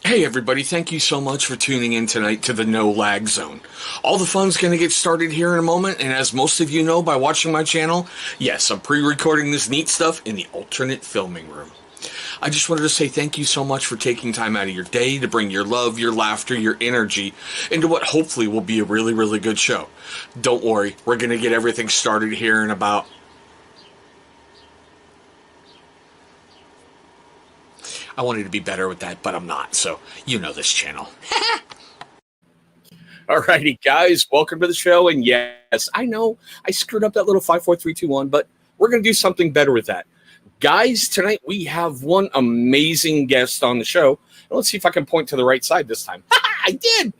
Hey everybody, thank you so much for tuning in tonight to the No Lag Zone. All the fun's going to get started here in a moment, and as most of you know by watching my channel, yes, I'm pre-recording this neat stuff in the alternate filming room. I just wanted to say thank you so much for taking time out of your day to bring your love, your laughter, your energy into what hopefully will be a really, really good show. Don't worry, we're going to get everything started here in about... I wanted to be better with that, but I'm not, so you know this channel. Alrighty, guys, welcome to the show, and yes, I know I screwed up that little 5, 4, 3, 2, 1, but we're going to do something better with that. Guys, tonight we have one amazing guest on the show. Let's see if I can point to the right side this time. I did!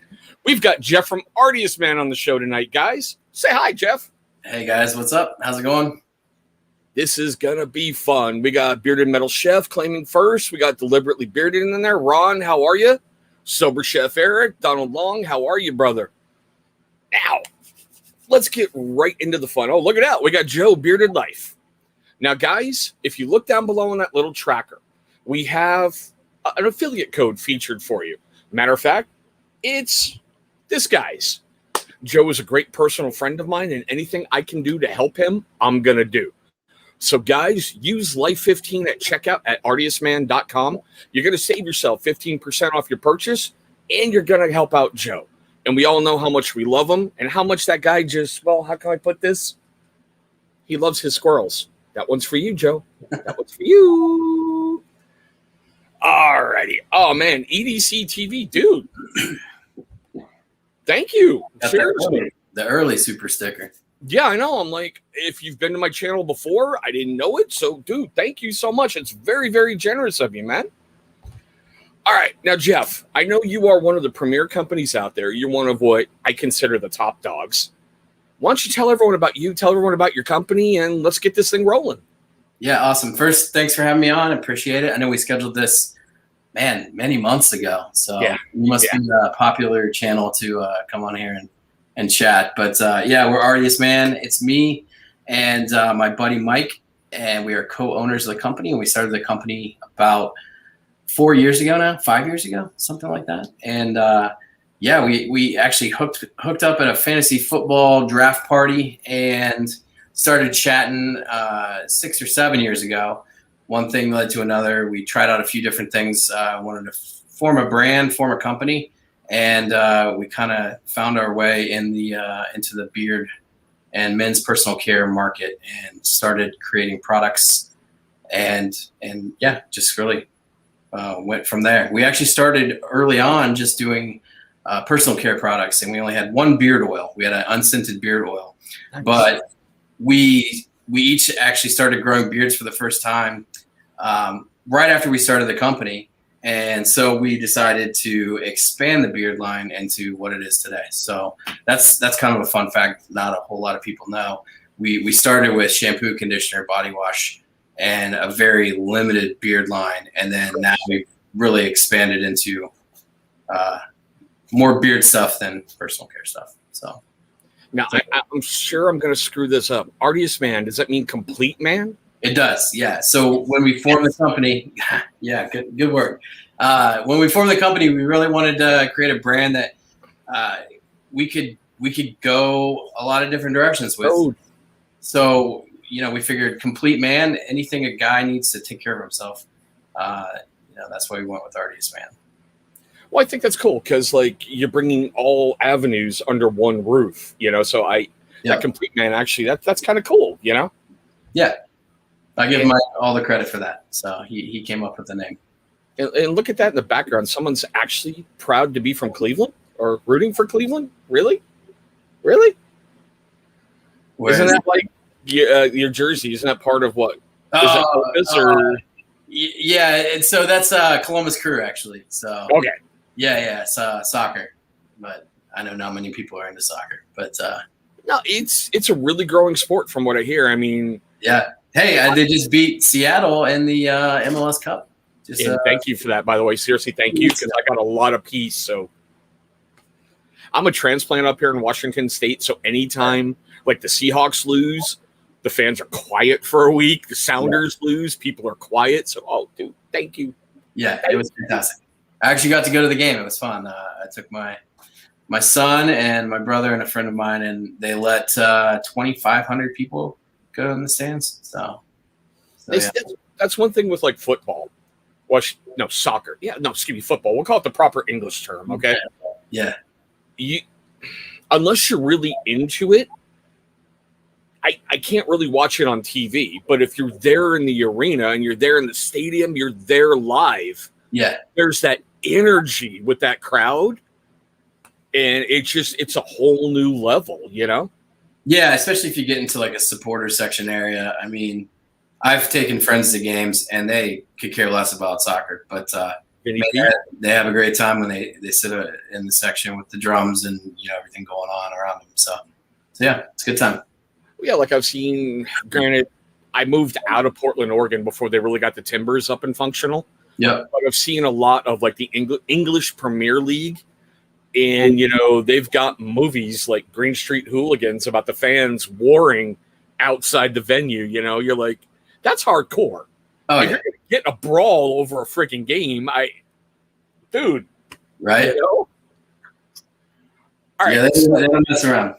We've got Jeff from Artius Man on the show tonight, guys. Say hi, Jeff. Hey, guys, what's up? How's it going? This is going to be fun. We got Bearded Metal Chef claiming first. We got Deliberately Bearded in there. Ron, how are you? Sober Chef Eric. Donald Long, how are you, brother? Now, let's get right into the fun. Oh, look at that. We got Joe, Bearded Life. Now, guys, if you look down below on that little tracker, we have an affiliate code featured for you. Matter of fact, it's this guy's. Joe is a great personal friend of mine, and anything I can do to help him, I'm going to do. So, guys, use Life15 at checkout at artiusman.com. You're going to save yourself 15% off your purchase, and you're going to help out Joe. And we all know how much we love him and how much that guy just, well, how can I put this? He loves his squirrels. That one's for you, Joe. That one's for you. All righty. Oh, man, EDC TV, dude. Thank you. Seriously. The early super sticker. Yeah, I know. I'm like, if you've been to my channel before, I didn't know it. So, dude, thank you so much. It's very, very generous of you, man. All right. Now, Jeff, I know you are one of the premier companies out there. You're one of what I consider the top dogs. Why don't you tell everyone about you, tell everyone about your company, and let's get this thing rolling. Yeah, awesome. First, thanks for having me on. I appreciate it. I know we scheduled this, man, many months ago. So yeah. You must be a popular channel to come on here and chat. But yeah, we're Artius Man. It's me and my buddy Mike, and we are co-owners of the company. And we started the company about 4 years ago now, 5 years ago, something like that. And yeah, we actually hooked up at a fantasy football draft party and started chatting 6 or 7 years ago. One thing led to another. We tried out a few different things. Wanted to form a brand, form a company. And we kind of found our way in the into the beard and men's personal care market and started creating products and yeah, just really went from there. We actually started early on just doing personal care products, and we only had one beard oil. We had an unscented beard oil, nice. But we each actually started growing beards for the first time right after we started the company. And so we decided to expand the beard line into what it is today. So that's kind of a fun fact. Not a whole lot of people know. We started with shampoo, conditioner, body wash, and a very limited beard line. And then now we've really expanded into more beard stuff than personal care stuff. So now I'm sure I'm going to screw this up. Artius Man, does that mean complete man? It does, yeah. So when we formed the company, yeah, good work. When we formed the company, we really wanted to create a brand that we could go a lot of different directions with. Oh. So we figured complete man, anything a guy needs to take care of himself. That's why we went with Artius Man. Well, I think that's cool because you're bringing all avenues under one roof. So that complete man actually that's kind of cool. Yeah. I give Mike all the credit for that. So he came up with the name. And look at that in the background. Someone's actually proud to be from Cleveland or rooting for Cleveland. Really? Isn't that like your jersey? Isn't that part of what? Is that purpose or? Yeah. And so that's Columbus Crew actually. So okay. Yeah. It's soccer, but I know not many people are into soccer. But no, it's a really growing sport from what I hear. I mean, yeah. Hey, they just beat Seattle in the MLS Cup. Thank you for that, by the way. Seriously, thank you, because I got a lot of peace. So I'm a transplant up here in Washington State, so anytime the Seahawks lose, the fans are quiet for a week. The Sounders lose, people are quiet. So, dude, thank you. Yeah, it was fantastic. I actually got to go to the game. It was fun. I took my son and my brother and a friend of mine, and they let 2,500 people go in the stands. So yeah. That's one thing with like football. Well, no, soccer. Yeah, no, excuse me, football. We'll call it the proper English term, okay? Yeah. Unless you're really into it, I can't really watch it on TV. But if you're there in the arena and you're there in the stadium, you're there live. Yeah. There's that energy with that crowd. And it's a whole new level, you know? Yeah, especially if you get into like a supporter section area. I mean, I've taken friends to games and they could care less about soccer, but they have a great time when they sit in the section with the drums and everything going on around them. So yeah, it's a good time. Yeah, like I've seen. Granted, I moved out of Portland, Oregon before they really got the Timbers up and functional. Yeah, but I've seen a lot of like the English Premier League. And, they've got movies like Green Street Hooligans about the fans warring outside the venue. You're like, that's hardcore. Oh, if you're going to get a brawl over a freaking game, dude. Right. All right. Yeah, they don't mess around.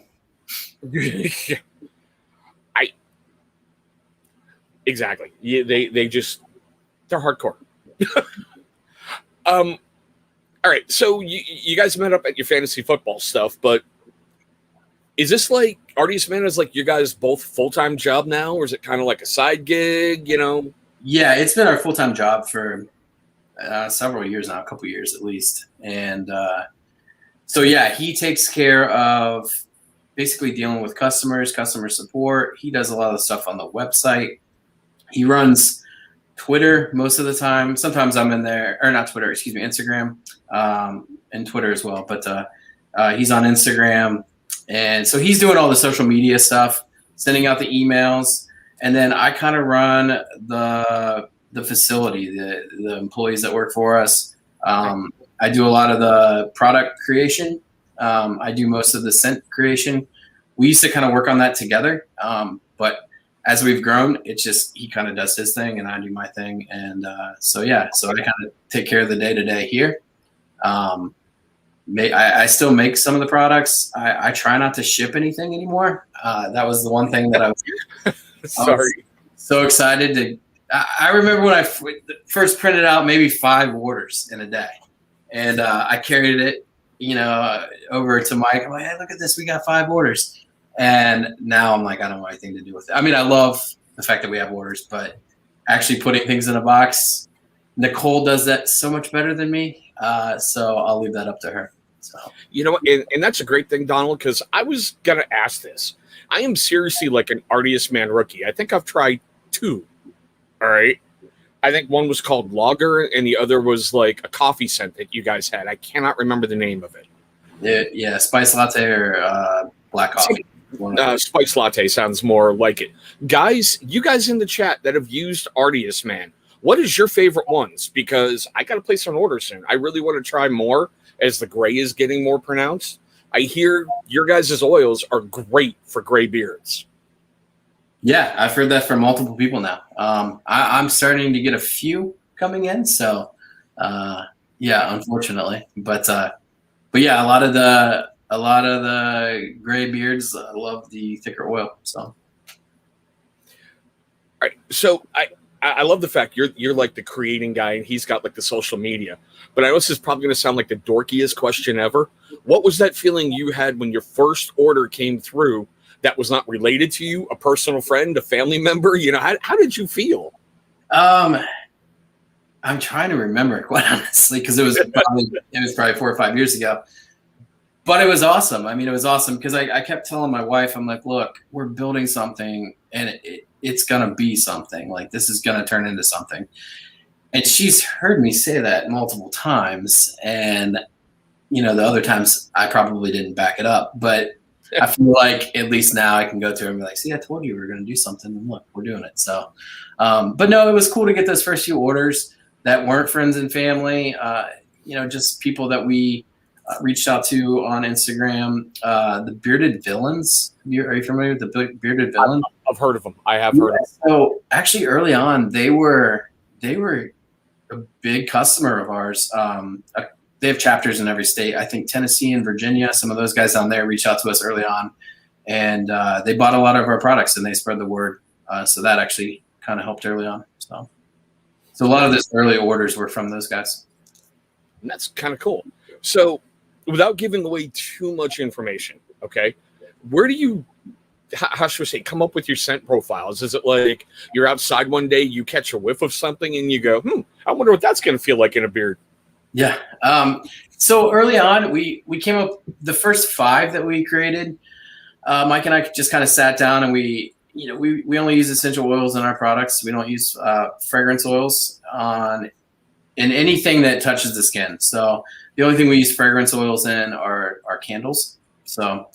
Exactly. Yeah, they're hardcore. All right, so you guys met up at your fantasy football stuff, but is this like Artius Man is like you guys both full-time job now, or is it kind of like a side gig, Yeah, it's been our full-time job for several years now, a couple years at least. And so, yeah, he takes care of basically dealing with customers, customer support. He does a lot of the stuff on the website. He runs Twitter most of the time. Sometimes I'm in there, or not Twitter, excuse me, Instagram, and Twitter as well. But he's on Instagram. And so he's doing all the social media stuff, sending out the emails. And then I kind of run the facility, the employees that work for us. I do a lot of the product creation. I do most of the scent creation. We used to kind of work on that together. But as we've grown, it's just he kind of does his thing and I do my thing. And so I kind of take care of the day-to-day here. I still make some of the products. I try not to ship anything anymore. That was the one thing that I was, I was so excited to. I remember when I first printed out maybe 5 orders in a day, and I carried it, over to Mike. I'm like, hey, look at this, we got 5 orders. And now I'm like, I don't want anything to do with it. I mean, I love the fact that we have orders, but actually putting things in a box, Nicole does that so much better than me. So I'll leave that up to her. So and that's a great thing, Donald, because I was gonna ask this. I am seriously like an Artius Man rookie. I think I've tried 2. All right. I think one was called Lager, and the other was like a coffee scent that you guys had. I cannot remember the name of it. Yeah, spice latte or black coffee. Spice latte sounds more like it. Guys, you guys in the chat that have used Artius Man, what is your favorite ones? Because I got to place an order soon. I really want to try more as the gray is getting more pronounced. I hear your guys' oils are great for gray beards. Yeah, I've heard that from multiple people now. I'm starting to get a few coming in. So, yeah, unfortunately, but yeah, a lot of the gray beards love the thicker oil. So, all right. So I love the fact you're like the creating guy, and he's got like the social media. But I know this is probably going to sound like the dorkiest question ever. What was that feeling you had when your first order came through that was not related to you, a personal friend, a family member? How did you feel? I'm trying to remember, quite honestly, because it was probably 4 or 5 years ago. But it was awesome. I mean, it was awesome because I kept telling my wife, I'm like, look, we're building something, and it's going to be something. Like, this is going to turn into something. And she's heard me say that multiple times. And, the other times I probably didn't back it up. But I feel like at least now I can go to her and be like, see, I told you we were going to do something. And look, we're doing it. So, but no, it was cool to get those first few orders that weren't friends and family, just people that we reached out to on Instagram. The Bearded Villains. Are you familiar with the Bearded Villain? I've heard of them. I have heard of them. So actually early on, they were a big customer of ours. They have chapters in every state. I think Tennessee and Virginia. Some of those guys down there reached out to us early on, and they bought a lot of our products and they spread the word. So that actually kind of helped early on. So a lot of this early orders were from those guys. And that's kind of cool. So without giving away too much information, okay, where do you, how should we say, come up with your scent profiles? Is it like you're outside one day, you catch a whiff of something and you go, I wonder what that's going to feel like in a beard? Yeah. So early on, we came up, the first 5 that we created, Mike and I just kind of sat down and we only use essential oils in our products. We don't use fragrance oils in anything that touches the skin. So the only thing we use fragrance oils in are candles. So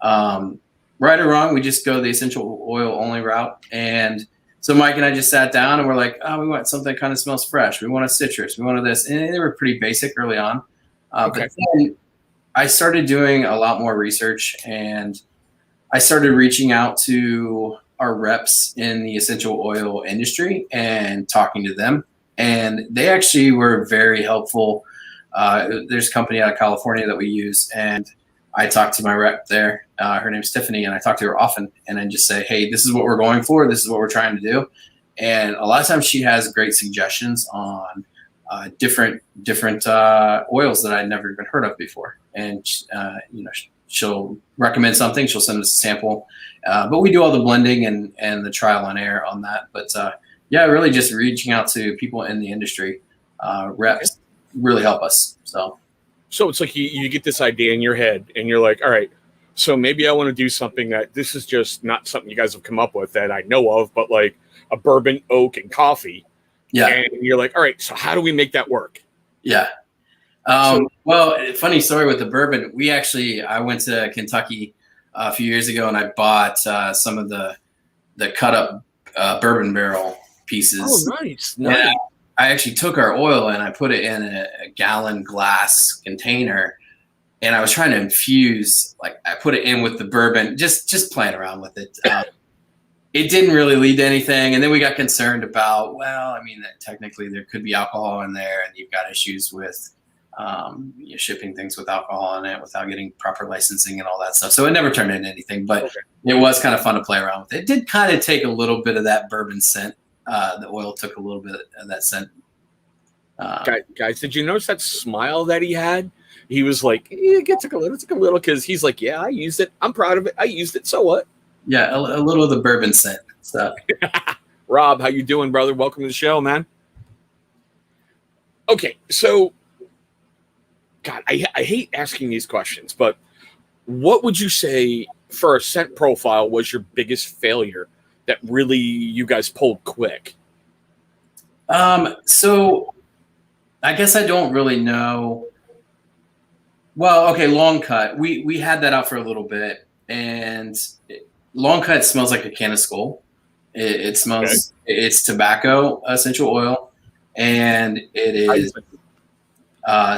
right or wrong, we just go the essential oil only route. And so Mike and I just sat down and we're like, we want something that kind of smells fresh. We want a citrus. We wanted this. And they were pretty basic early on. Okay. But then I started doing a lot more research, and I started reaching out to our reps in the essential oil industry and talking to them. And they actually were very helpful. There's a company out of California that we use, and I talked to my rep there. Her name's Tiffany, and I talk to her often, and I just say, hey, this is what we're going for. This is what we're trying to do. And a lot of times she has great suggestions on different oils that I'd never even heard of before. And, she'll recommend something. She'll send us a sample. But we do all the blending and the trial and error on that. But, really just reaching out to people in the industry, reps really help us. So it's like you get this idea in your head and you're like, all right, so maybe I want to do something that this is just not something you guys have come up with that I know of, but like a bourbon, oak, and coffee. Yeah. And you're like, all right, so how do we make that work? Yeah. Well, funny story with the bourbon. I went to Kentucky a few years ago and I bought some of the cut up bourbon barrel pieces. Oh, nice. Yeah. I actually took our oil and I put it in a gallon glass container, and I was trying to infuse, like I put it in with the bourbon, just playing around with it. It didn't really lead to anything. And then we got concerned about, that technically there could be alcohol in there, and you've got issues with shipping things with alcohol in it without getting proper licensing and all that stuff. So it never turned into anything, but It was kind of fun to play around with. It did kind of take a little bit of that bourbon scent. The oil took a little bit of that scent. Guys, did you notice that smile that he had? He was like, it took a little, because he's like, yeah, I used it. I'm proud of it. I used it. So what? Yeah, a little of the bourbon scent stuff. Rob, how you doing, brother? Welcome to the show, man. Okay, so, God, I hate asking these questions, but what would you say for a scent profile was your biggest failure that really you guys pulled quick? So I guess I don't really know. Well, okay, long cut. We had that out for a little bit, and long cut smells like a can of Skull. It smells. Okay. It's tobacco essential oil, and it is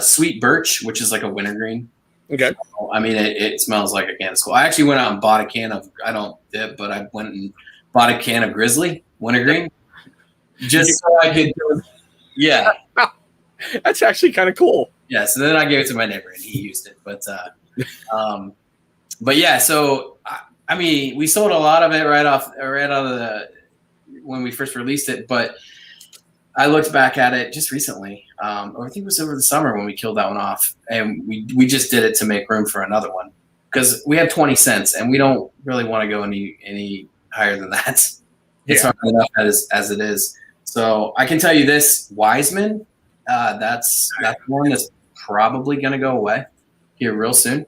sweet birch, which is like a wintergreen. Okay. So, it smells like a can of Skull. I actually went out and bought a can of. I don't dip, but I went and bought a can of Grizzly wintergreen, just so I could. Yeah. That's actually kind of cool. Yeah, so then I gave it to my neighbor and he used it. But yeah, so we sold a lot of it right out of when we first released it. But I looked back at it just recently. I think it was over the summer when we killed that one off, and we just did it to make room for another one because we have 20 cents and we don't really want to go any higher than that. It's hard enough as it is. So I can tell you this, Wiseman. That's one that's probably going to go away here real soon.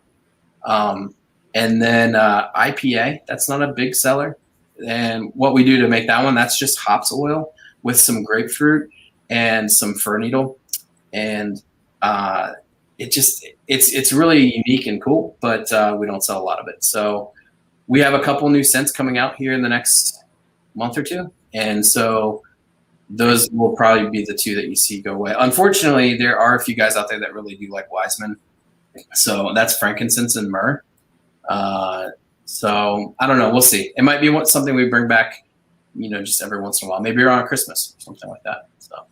And then IPA, that's not a big seller. And what we do to make that one, that's just hops oil with some grapefruit and some fir needle. And it's really unique and cool, but we don't sell a lot of it. So we have a couple new scents coming out here in the next month or two. And so those will probably be the two that you see go away. Unfortunately, there are a few guys out there that really do like Wiseman. So that's frankincense and myrrh. So I don't know. We'll see. It might be something we bring back, just every once in a while, maybe around Christmas or something like that. So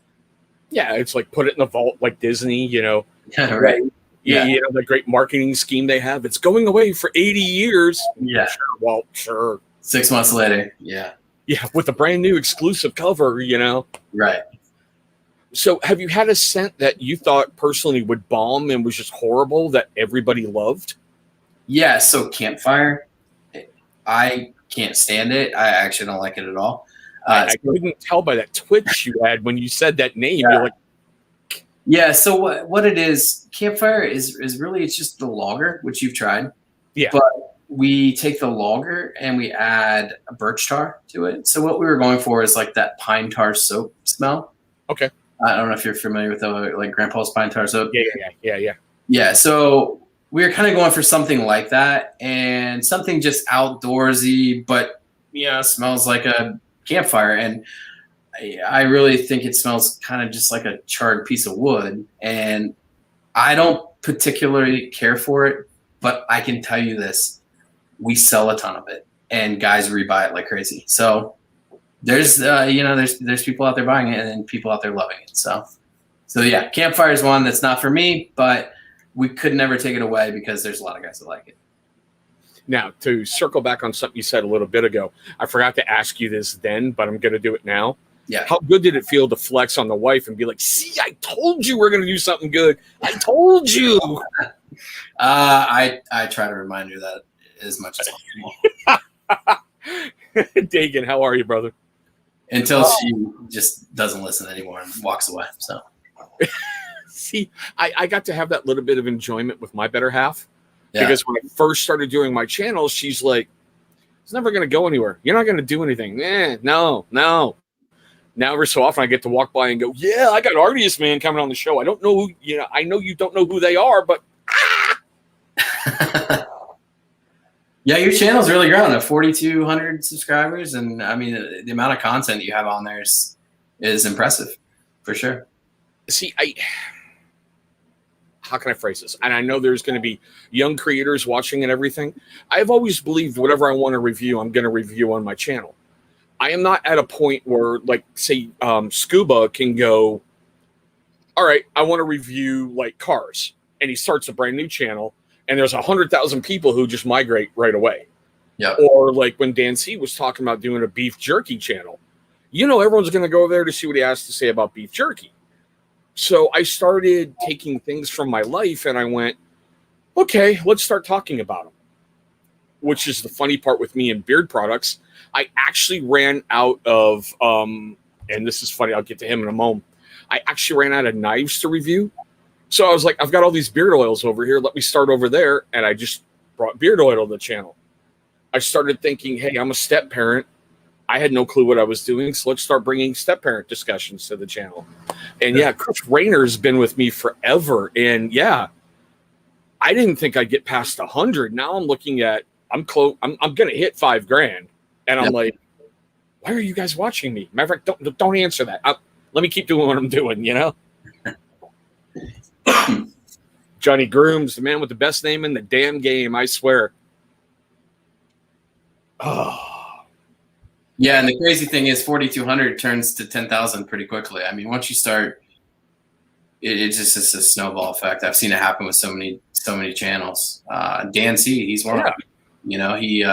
Yeah, it's like put it in the vault like Disney, you know. Yeah, right. Yeah, Yeah. you know, the great marketing scheme they have. It's going away for 80 years. Yeah. Sure, well, sure. 6 months later. Yeah. Yeah, with a brand new exclusive cover, you know. Right. So have you had a scent that you thought personally would bomb and was just horrible that everybody loved? Yeah. So campfire, I can't stand it. I actually don't like it at all. I couldn't tell by that twitch you had when you said that name. You're like, yeah. So what it is, campfire is really, it's just the lager, which you've tried. yeah. But we take the lager and we add a birch tar to it. So what we were going for is like that pine tar soap smell. Okay. I don't know if you're familiar with like Grandpa's pine tar soap. Yeah. Yeah. So we were kind of going for something like that and something just outdoorsy, but smells like a campfire. And I really think it smells kind of just like a charred piece of wood. And I don't particularly care for it, but I can tell you this. We sell a ton of it and guys rebuy it like crazy. So there's there's people out there buying it and people out there loving it. So yeah, campfire is one that's not for me, but we could never take it away because there's a lot of guys that like it. Now, to circle back on something you said a little bit ago, I forgot to ask you this then, but I'm going to do it now. Yeah. How good did it feel to flex on the wife and be like, see, I told you we're going to do something good. I told you. I try to remind her that as much as possible. Dagan, how are you, brother? Until she just doesn't listen anymore and walks away. So, see, I got to have that little bit of enjoyment with my better half yeah. because when I first started doing my channel, she's like, it's never going to go anywhere. You're not going to do anything. No. Now every so often I get to walk by and go, yeah, I got Artius Man coming on the show. I don't know who, I know you don't know who they are, but yeah, your channel's really grown at 4,200 subscribers. And I mean, the amount of content you have on there is impressive for sure. See, how can I phrase this? And I know there's going to be young creators watching and everything. I've always believed whatever I want to review, I'm going to review on my channel. I am not at a point where, like, say, Scuba can go, all right, I want to review, like, cars. And he starts a brand new channel, and there's 100,000 people who just migrate right away. Yeah. Or, like, when Dan C was talking about doing a beef jerky channel, everyone's going to go there to see what he has to say about beef jerky. So I started taking things from my life, and I went, okay, let's start talking about them. Which is the funny part with me and beard products. I actually ran out of, and this is funny, I'll get to him in a moment. I actually ran out of knives to review. So I was like, I've got all these beard oils over here. Let me start over there. And I just brought beard oil to the channel. I started thinking, hey, I'm a step parent. I had no clue what I was doing. So let's start bringing step parent discussions to the channel. And yeah, Chris Rayner's been with me forever. And yeah, I didn't think I'd get past 100. Now I'm looking at, I'm going to hit $5,000. And I'm like, why are you guys watching me? Matter of fact, don't answer that. Let me keep doing what I'm doing, Johnny Grooms, the man with the best name in the damn game, I swear. Oh. Yeah, and the crazy thing is 4,200 turns to 10,000 pretty quickly. I mean, once you start, it's just a snowball effect. I've seen it happen with so many channels. Dan C, he's one of them. He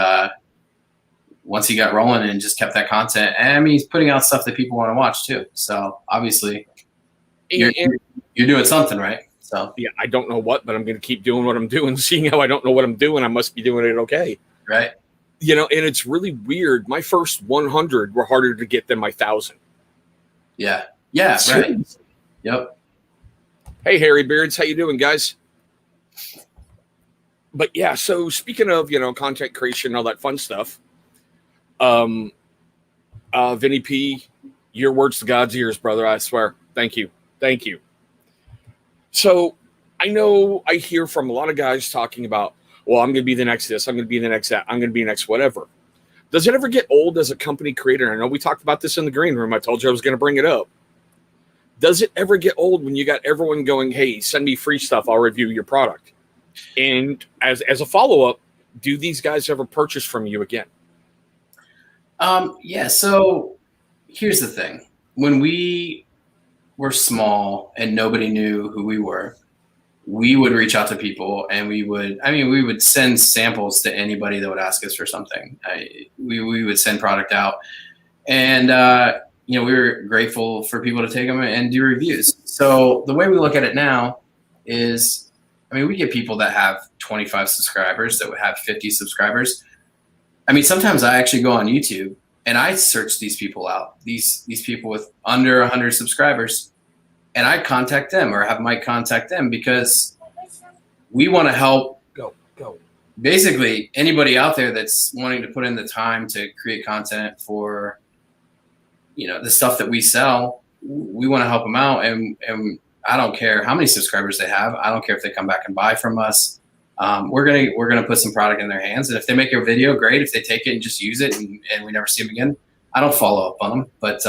once he got rolling and just kept that content, and I mean, he's putting out stuff that people want to watch too. So obviously, you're doing something right. So yeah, I don't know what, but I'm going to keep doing what I'm doing. Seeing how I don't know what I'm doing, I must be doing it okay. Right. And it's really weird. My first 100 were harder to get than my 1,000. Yeah. Yeah. Right. Yep. Hey, Harry Beards, how you doing, guys? But yeah, so speaking of, content creation and all that fun stuff, Vinny P, your words to God's ears, brother. I swear. Thank you. So I know I hear from a lot of guys talking about, well, I'm going to be the next this, I'm going to be the next that, I'm going to be next whatever. Does it ever get old as a company creator? I know we talked about this in the green room. I told you I was going to bring it up. Does it ever get old when you got everyone going, hey, send me free stuff, I'll review your product? And as a follow-up, do these guys ever purchase from you again? Yeah, so here's the thing. When we were small and nobody knew who we were, we would reach out to people and we would send samples to anybody that would ask us for something. We would send product out, and we were grateful for people to take them and do reviews. So the way we look at it now is, we get people that have 25 subscribers, that would have 50 subscribers. Sometimes I actually go on YouTube and I search these people out, these people with under 100 subscribers, and I contact them or have Mike contact them because we want to help basically anybody out there that's wanting to put in the time to create content for, the stuff that we sell. We want to help them out. And I don't care how many subscribers they have. I don't care if they come back and buy from us. We're gonna put some product in their hands, and if they make a video, great. If they take it and just use it and we never see them again, I don't follow up on them. But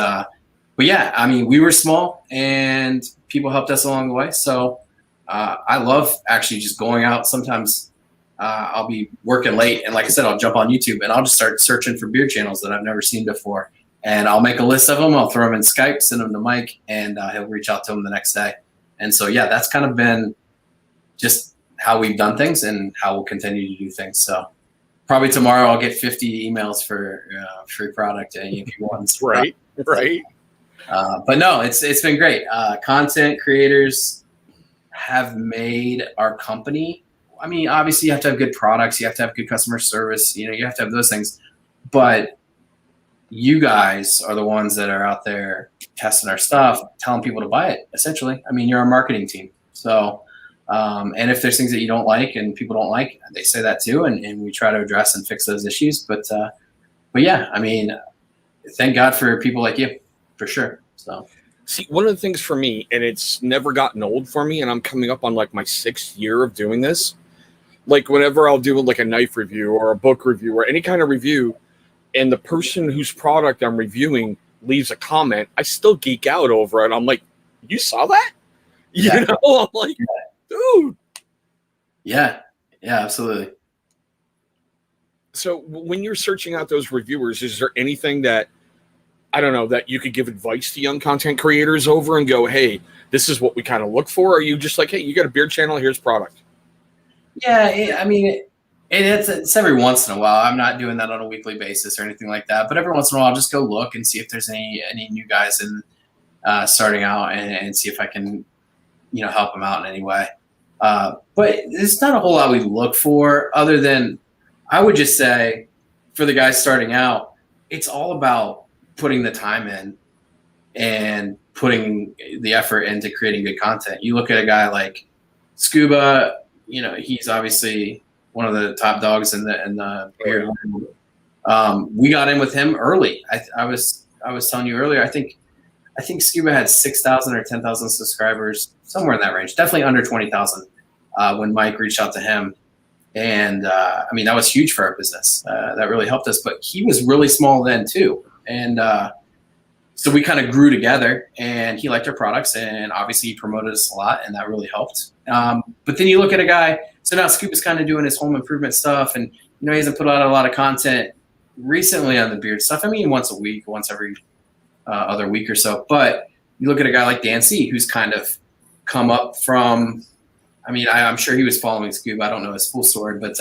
yeah, we were small and people helped us along the way. So I love actually just going out. Sometimes I'll be working late, and like I said, I'll jump on YouTube and I'll just start searching for beer channels that I've never seen before, and I'll make a list of them. I'll throw them in Skype, send them to Mike, and he'll reach out to them the next day. And so yeah, that's kind of been just how we've done things and how we'll continue to do things. So probably tomorrow I'll get 50 emails for free product if you want. Right. But no, it's been great. Content creators have made our company. Obviously you have to have good products. You have to have good customer service. You have to have those things. But you guys are the ones that are out there testing our stuff, telling people to buy it, essentially. You're our marketing team. So, and if there's things that you don't like and people don't like, they say that too. And we try to address and fix those issues. But yeah, thank God for people like you, for sure. So see, one of the things for me, and it's never gotten old for me, and I'm coming up on like my 6th year of doing this. Like whenever I'll do like a knife review or a book review or any kind of review, and the person whose product I'm reviewing leaves a comment, I still geek out over it. I'm like, you saw that? Yeah. I'm like, dude. Yeah, absolutely. So when you're searching out those reviewers, is there anything that, I don't know, that you could give advice to young content creators over and go, hey, this is what we kind of look for? Or are you just like, hey, you got a beer channel, here's product? Yeah, it's every once in a while. I'm not doing that on a weekly basis or anything like that. But every once in a while, I'll just go look and see if there's any new guys in starting out and see if I can, help them out in any way. But there's not a whole lot we look for other than, I would just say, for the guys starting out, it's all about putting the time in and putting the effort into creating good content. You look at a guy like Scuba, he's obviously one of the top dogs in the beer. We got in with him early. I was telling you earlier, I think Scuba had 6,000 or 10,000 subscribers, somewhere in that range, definitely under 20,000 when Mike reached out to him. And that was huge for our business. That really helped us, but he was really small then too. And so we kind of grew together, and he liked our products, and obviously he promoted us a lot, and that really helped. But then you look at a guy, so now Scoop is kind of doing his home improvement stuff, and he hasn't put out a lot of content recently on the beard stuff. Once a week, once every other week or so. But you look at a guy like Dan C, who's kind of come up from, I'm sure he was following Scoop. I don't know his full story, but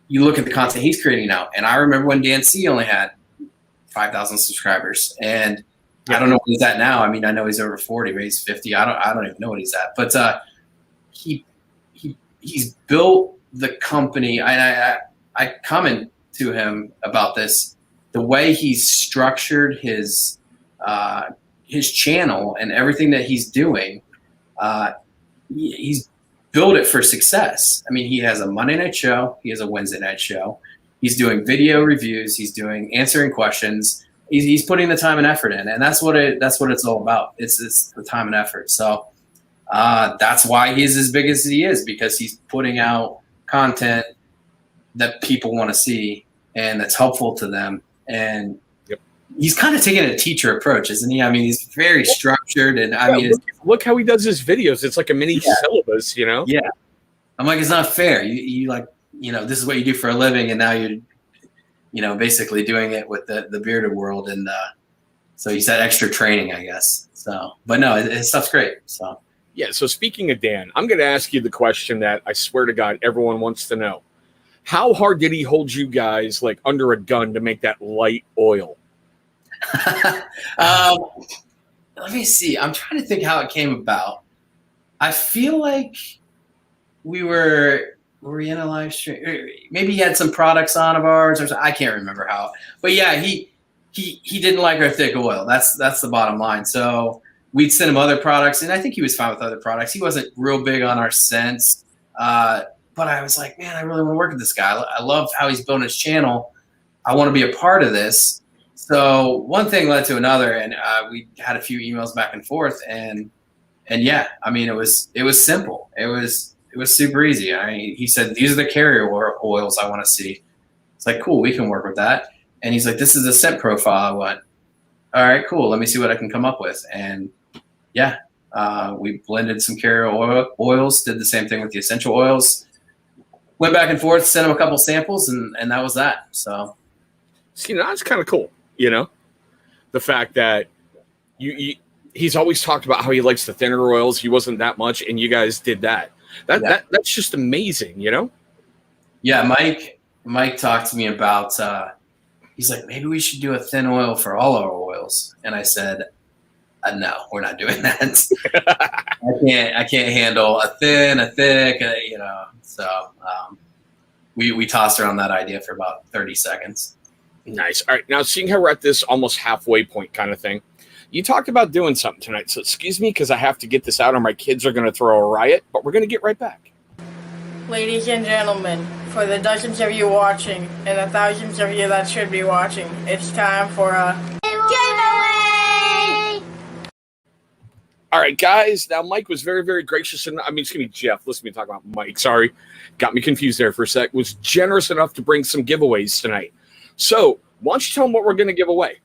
you look at the content he's creating now. And I remember when Dan C only had 5,000 subscribers, and I don't know what he's at now. I know he's over 40, but he's 50. I don't even know what he's at. But he's built the company. I comment to him about this, the way he's structured his channel and everything that he's doing. He's built it for success. He has a Monday night show. He has a Wednesday night show. He's doing video reviews. He's doing answering questions. He's putting the time and effort in, and that's what it's all about. It's the time and effort. So that's why he's as big as he is, because he's putting out content that people want to see and that's helpful to them. And he's kind of taking a teacher approach, isn't he? He's very structured, and look how he does his videos. It's like a mini syllabus, Yeah. I'm like, it's not fair. You this is what you do for a living, and now you're, basically doing it with the bearded world. And So he's had extra training, I guess. So, but no, his stuff's great. So Yeah. So speaking of Dan, I'm going to ask you the question that I swear to God everyone wants to know. How hard did he hold you guys like under a gun to make that light oil? let me see. I'm trying to think how it came about. I feel like were we in a live stream? Maybe he had some products on of ours, or I can't remember how. But yeah, he didn't like our thick oil. That's the bottom line. So we'd send him other products, and I think he was fine with other products. He wasn't real big on our scents, but I was like, man, I really want to work with this guy. I love how he's building his channel. I want to be a part of this. So one thing led to another, and we had a few emails back and forth, and yeah, I mean, it was simple. It was super easy. He said, these are the carrier oils I want to see. It's like, cool, we can work with that. And he's like, this is the scent profile I want. All right, cool. Let me see what I can come up with. And yeah, we blended some carrier oils, did the same thing with the essential oils, went back and forth, sent him a couple samples, and that was that. So, see, that's kind of cool. You know, the fact that he's always talked about how he likes the thinner oils. He wasn't that much, and you guys did that. That's just amazing, you know? Yeah, Mike talked to me about, he's like, maybe we should do a thin oil for all our oils. And I said, no, we're not doing that. I can't handle a thin, a thick, you know. So we tossed around that idea for about 30 seconds. Nice. All right. Now, seeing how we're at this almost halfway point kind of thing, you talked about doing something tonight. So excuse me because I have to get this out or my kids are going to throw a riot, but we're going to get right back. Ladies and gentlemen, for the dozens of you watching and the thousands of you that should be watching, it's time for a giveaway! All right, guys. Now, Mike was very, very gracious. And I mean, excuse me, Jeff. Listen to me talk about Mike. Sorry. Got me confused there for a sec. Was generous enough to bring some giveaways tonight. So why don't you tell them what we're going to give away?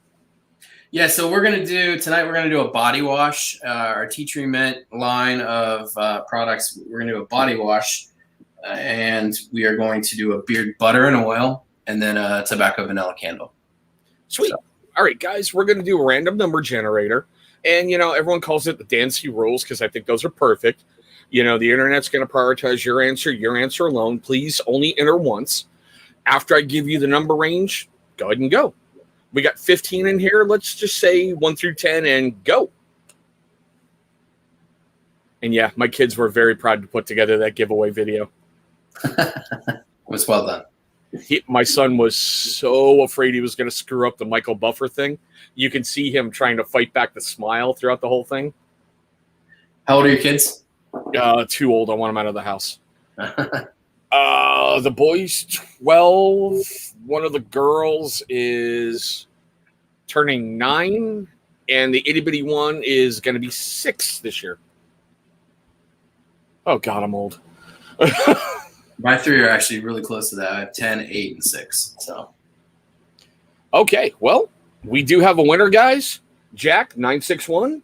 Yeah, so we're going to do a body wash, our tea treatment line of products. We're going to do a body wash, and we are going to do a beard butter and oil, and then a tobacco vanilla candle. Sweet. So. All right, guys, we're going to do a random number generator. And, you know, everyone calls it the Dancy rules because I think those are perfect. You know, the internet's going to prioritize your answer alone. Please only enter once. After I give you the number range, go ahead and go. We got 15 in here. Let's just say 1 through 10 and go. And yeah, my kids were very proud to put together that giveaway video. It was well done. My son was so afraid he was going to screw up the Michael Buffer thing. You can see him trying to fight back the smile throughout the whole thing. How old are your kids? Too old. I want them out of the house. The boy's 12. One of the girls is turning 9, and the itty bitty one is going to be 6 this year. Oh God, I'm old. My 3 are actually really close to that. I have 10, 8, and 6. So, okay, well, we do have a winner, guys. Jack 961.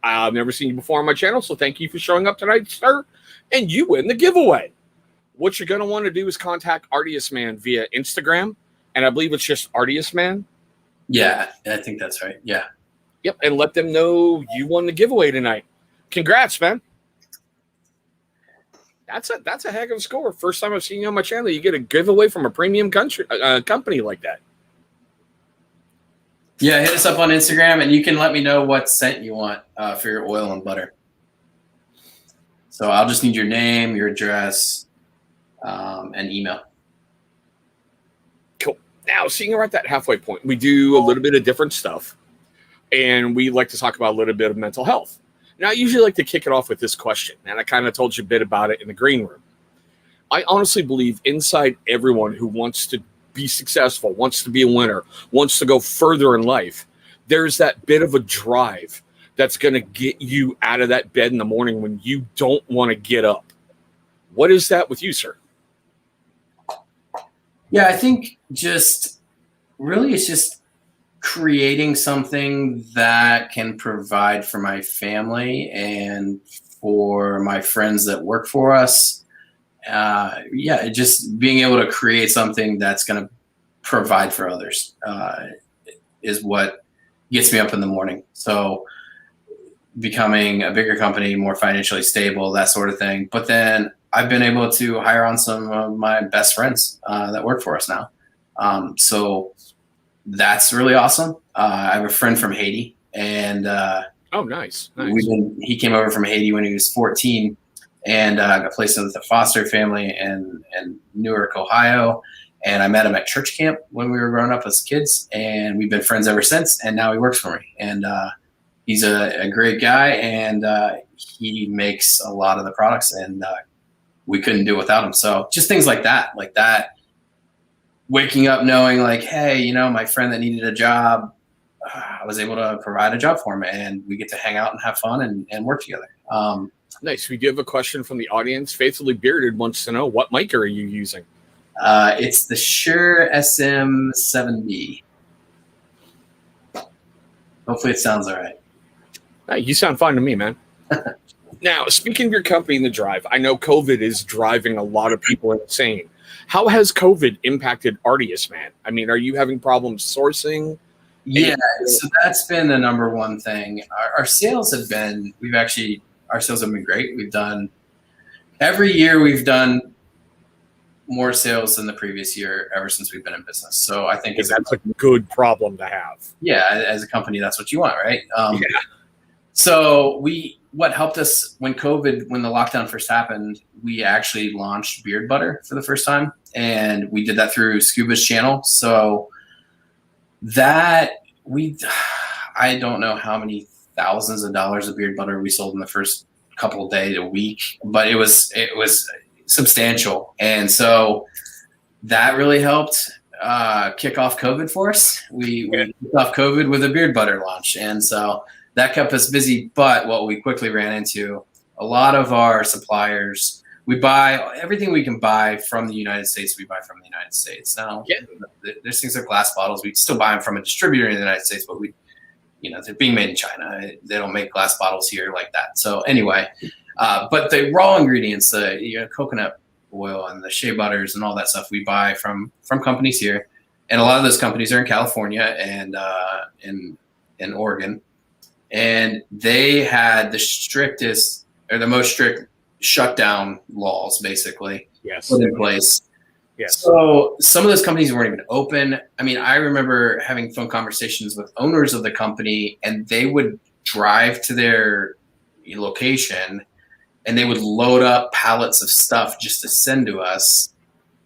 I've never seen you before on my channel, so thank you for showing up tonight, sir. And you win the giveaway. What you're going to want to do is contact Artius Man via Instagram, and I believe it's just Artius Man. Yeah, I think that's right. Yeah. Yep, and let them know you won the giveaway tonight. Congrats, man. That's a heck of a score. First time I've seen you on my channel, you get a giveaway from a premium company like that. Yeah, hit us up on Instagram, and you can let me know what scent you want for your oil and butter. So I'll just need your name, your address, and email. Cool. Now, seeing we're at that halfway point, we do a little bit of different stuff, and we like to talk about a little bit of mental health. Now, I usually like to kick it off with this question, and I kind of told you a bit about it in the green room. I honestly believe inside everyone who wants to be successful, wants to be a winner, wants to go further in life, there's that bit of a drive that's going to get you out of that bed in the morning when you don't want to get up. What is that with you, sir? Yeah, I think just really it's just creating something that can provide for my family and for my friends that work for us. Yeah, just being able to create something that's going to provide for others is what gets me up in the morning. So becoming a bigger company, more financially stable, that sort of thing. But then I've been able to hire on some of my best friends that work for us now. So that's really awesome. I have a friend from Haiti, and oh, nice. he came over from Haiti when he was 14, and got placed with a foster family in Newark, Ohio. And I met him at church camp when we were growing up as kids, and we've been friends ever since. And now he works for me, and he's a great guy, and he makes a lot of the products, and we couldn't do it without him. So just things like that. Waking up knowing like, hey, you know, my friend that needed a job, I was able to provide a job for him, and we get to hang out and have fun and work together. Nice. We do have a question from the audience. Faithfully Bearded wants to know, what mic are you using? It's the Shure SM7B. Hopefully it sounds all right. Hey, you sound fine to me, man. Now, speaking of your company and the drive, I know COVID is driving a lot of people insane. How has COVID impacted Artius Man? I mean, are you having problems sourcing? Yeah, so that's been the number one thing. Our sales have been, our sales have been great. Every year we've done more sales than the previous year ever since we've been in business. So I think that's a good problem to have. Yeah, as a company, that's what you want, right? Yeah. So what helped us when the lockdown first happened, we actually launched beard butter for the first time, and we did that through Scuba's channel. So I don't know how many thousands of dollars of beard butter we sold in the first couple of days, a week, but it was substantial. And so that really helped kick off COVID for us. We kicked off COVID with a beard butter launch. And so that kept us busy. But what we quickly ran into, a lot of our suppliers, we buy everything we can buy from the United States. We buy from the United States. Now, there's things like glass bottles. We still buy them from a distributor in the United States, but they're being made in China. They don't make glass bottles here like that. So anyway, but the raw ingredients, the coconut oil and the shea butters and all that stuff, we buy from companies here, and a lot of those companies are in California and in Oregon, and they had the most strict shutdown laws basically put in place. Yes. So some of those companies weren't even open. I mean, I remember having phone conversations with owners of the company, and they would drive to their location and they would load up pallets of stuff just to send to us.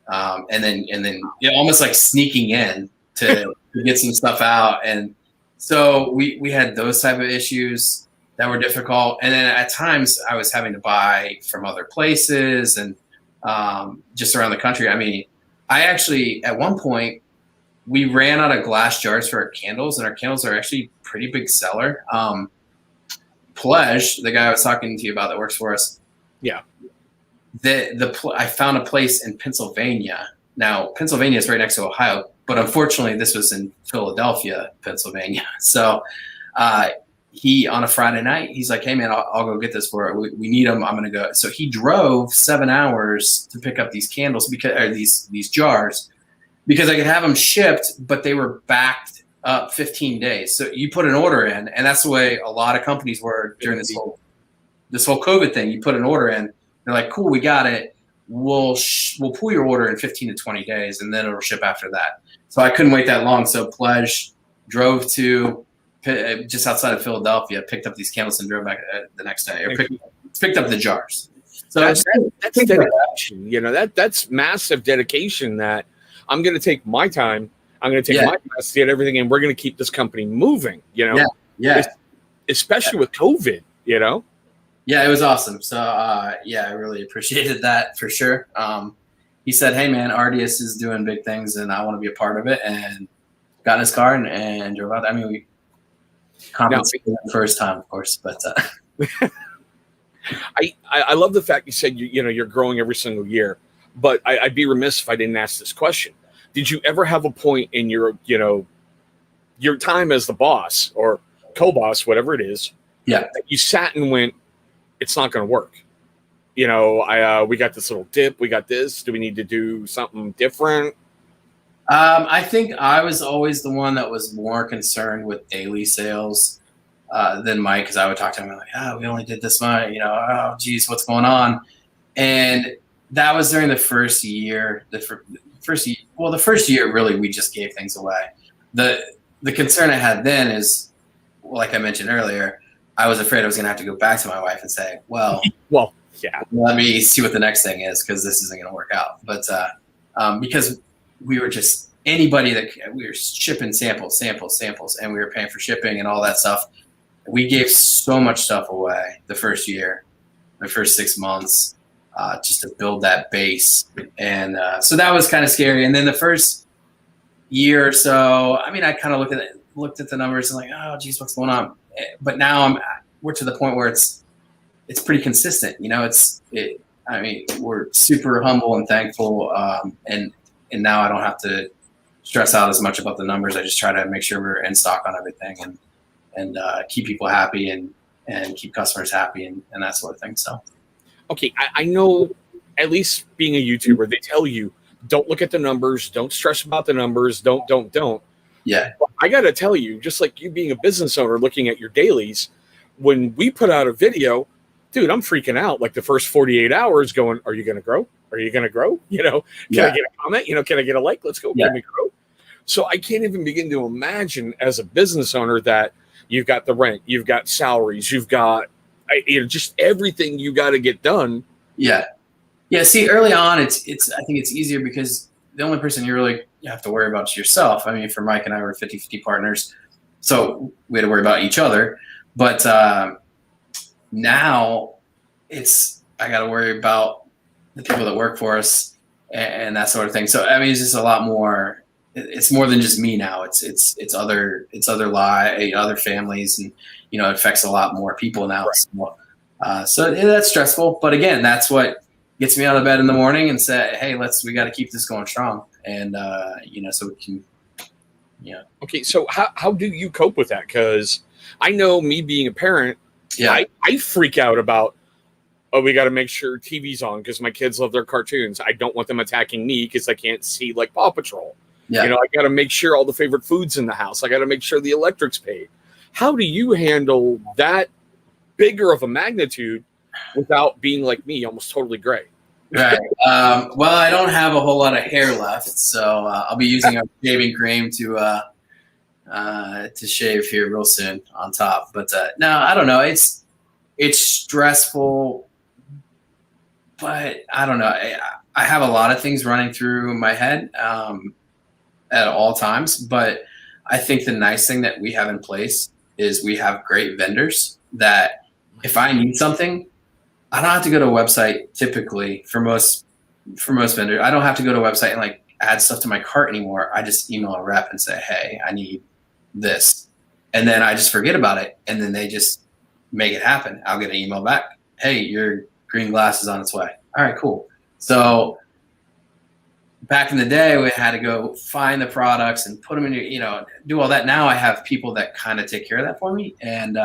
And then almost like sneaking in to get some stuff out. And so we had those type of issues that were difficult. And then at times I was having to buy from other places and just around the country. I mean, I actually, at one point, we ran out of glass jars for our candles, and our candles are actually a pretty big seller. Plej, the guy I was talking to you about that works for us. Yeah. I found a place in Pennsylvania. Now, Pennsylvania is right next to Ohio, but unfortunately this was in Philadelphia, Pennsylvania. So he, on a Friday night, he's like, hey man, I'll go get this for it. We need them. I'm going to go. So he drove 7 hours to pick up these candles these jars, because I could have them shipped, but they were backed up 15 days. So you put an order in, and that's the way a lot of companies were during this whole COVID thing. You put an order in, they're like, cool, we got it. We'll pull your order in 15 to 20 days, and then it'll ship after that. So I couldn't wait that long. So Plej drove to just outside of Philadelphia, picked up these candles and drove back the next day, or picked up the jars. So that's dedication. You know, that's massive dedication. That I'm going to take my time. I'm going to take my best to get everything, and we're going to keep this company moving. You know, especially with COVID. You know. Yeah, it was awesome. So, I really appreciated that for sure. He said, hey, man, Artius is doing big things, and I want to be a part of it, and got in his car and drove out. I mean, we compensated the first time, of course, but I love the fact you said you're growing every single year, but I'd be remiss if I didn't ask this question. Did you ever have a point in your time as the boss or co-boss, whatever it is, that you sat and went, it's not going to work? We got this little dip. We got this. Do we need to do something different? I think I was always the one that was more concerned with daily sales than Mike, because I would talk to him like, "Oh, we only did this much, oh, geez, what's going on?" And that was during the first year. The first year, really, we just gave things away. The concern I had then is, like I mentioned earlier, I was afraid I was going to have to go back to my wife and say, well, yeah, let me see what the next thing is, because this isn't going to work out. But because we were just anybody that we were shipping samples, and we were paying for shipping and all that stuff. We gave so much stuff away the first year, the first 6 months, just to build that base. And so that was kind of scary. And then the first year or so, I mean, I kind of looked at the numbers and like, oh, geez, what's going on? But now we're to the point where it's pretty consistent. I mean, we're super humble and thankful. And now I don't have to stress out as much about the numbers. I just try to make sure we're in stock on everything and keep people happy and keep customers happy and that sort of thing. So, okay, I know, at least being a YouTuber, they tell you don't look at the numbers, don't stress about the numbers, don't. Yeah. But I got to tell you, just like you being a business owner, looking at your dailies, when we put out a video, dude, I'm freaking out. Like the first 48 hours, going, "Are you going to grow? Are you going to grow? Can I get a comment? Can I get a like? Let's go. Can we grow?" So I can't even begin to imagine as a business owner that you've got the rent, you've got salaries, you've got just everything you got to get done. Yeah. See, early on, I think it's easier because the only person you have to worry about is yourself. I mean, for Mike and I, were 50-50 partners, so we had to worry about each other. But now I got to worry about the people that work for us and that sort of thing. So I mean, it's just a lot more. It's more than just me now. It's other families, and it affects a lot more people now. Right. So that's stressful, but again, that's what gets me out of bed in the morning and say, "Hey, we got to keep this going strong," and so we can. Yeah. Okay, so how do you cope with that? Because I know, me being a parent, I freak out about, we got to make sure TV's on because my kids love their cartoons. I don't want them attacking me because I can't see like Paw Patrol. Yeah. I got to make sure all the favorite foods in the house. I got to make sure the electric's paid. How do you handle that bigger of a magnitude without being like me, almost totally gray? Right. Well, I don't have a whole lot of hair left, so I'll be using a shaving cream to shave here real soon on top. But no, I don't know. It's stressful, but I don't know. I have a lot of things running through my head at all times. But I think the nice thing that we have in place is we have great vendors that if I need something, I don't have to go to a website typically for most vendors. I don't have to go to a website and like add stuff to my cart anymore. I just email a rep and say, "Hey, I need this." And then I just forget about it. And then they just make it happen. I'll get an email back. "Hey, your green glass is on its way." All right, cool. So back in the day, we had to go find the products and put them in do all that. Now I have people that kind of take care of that for me. And,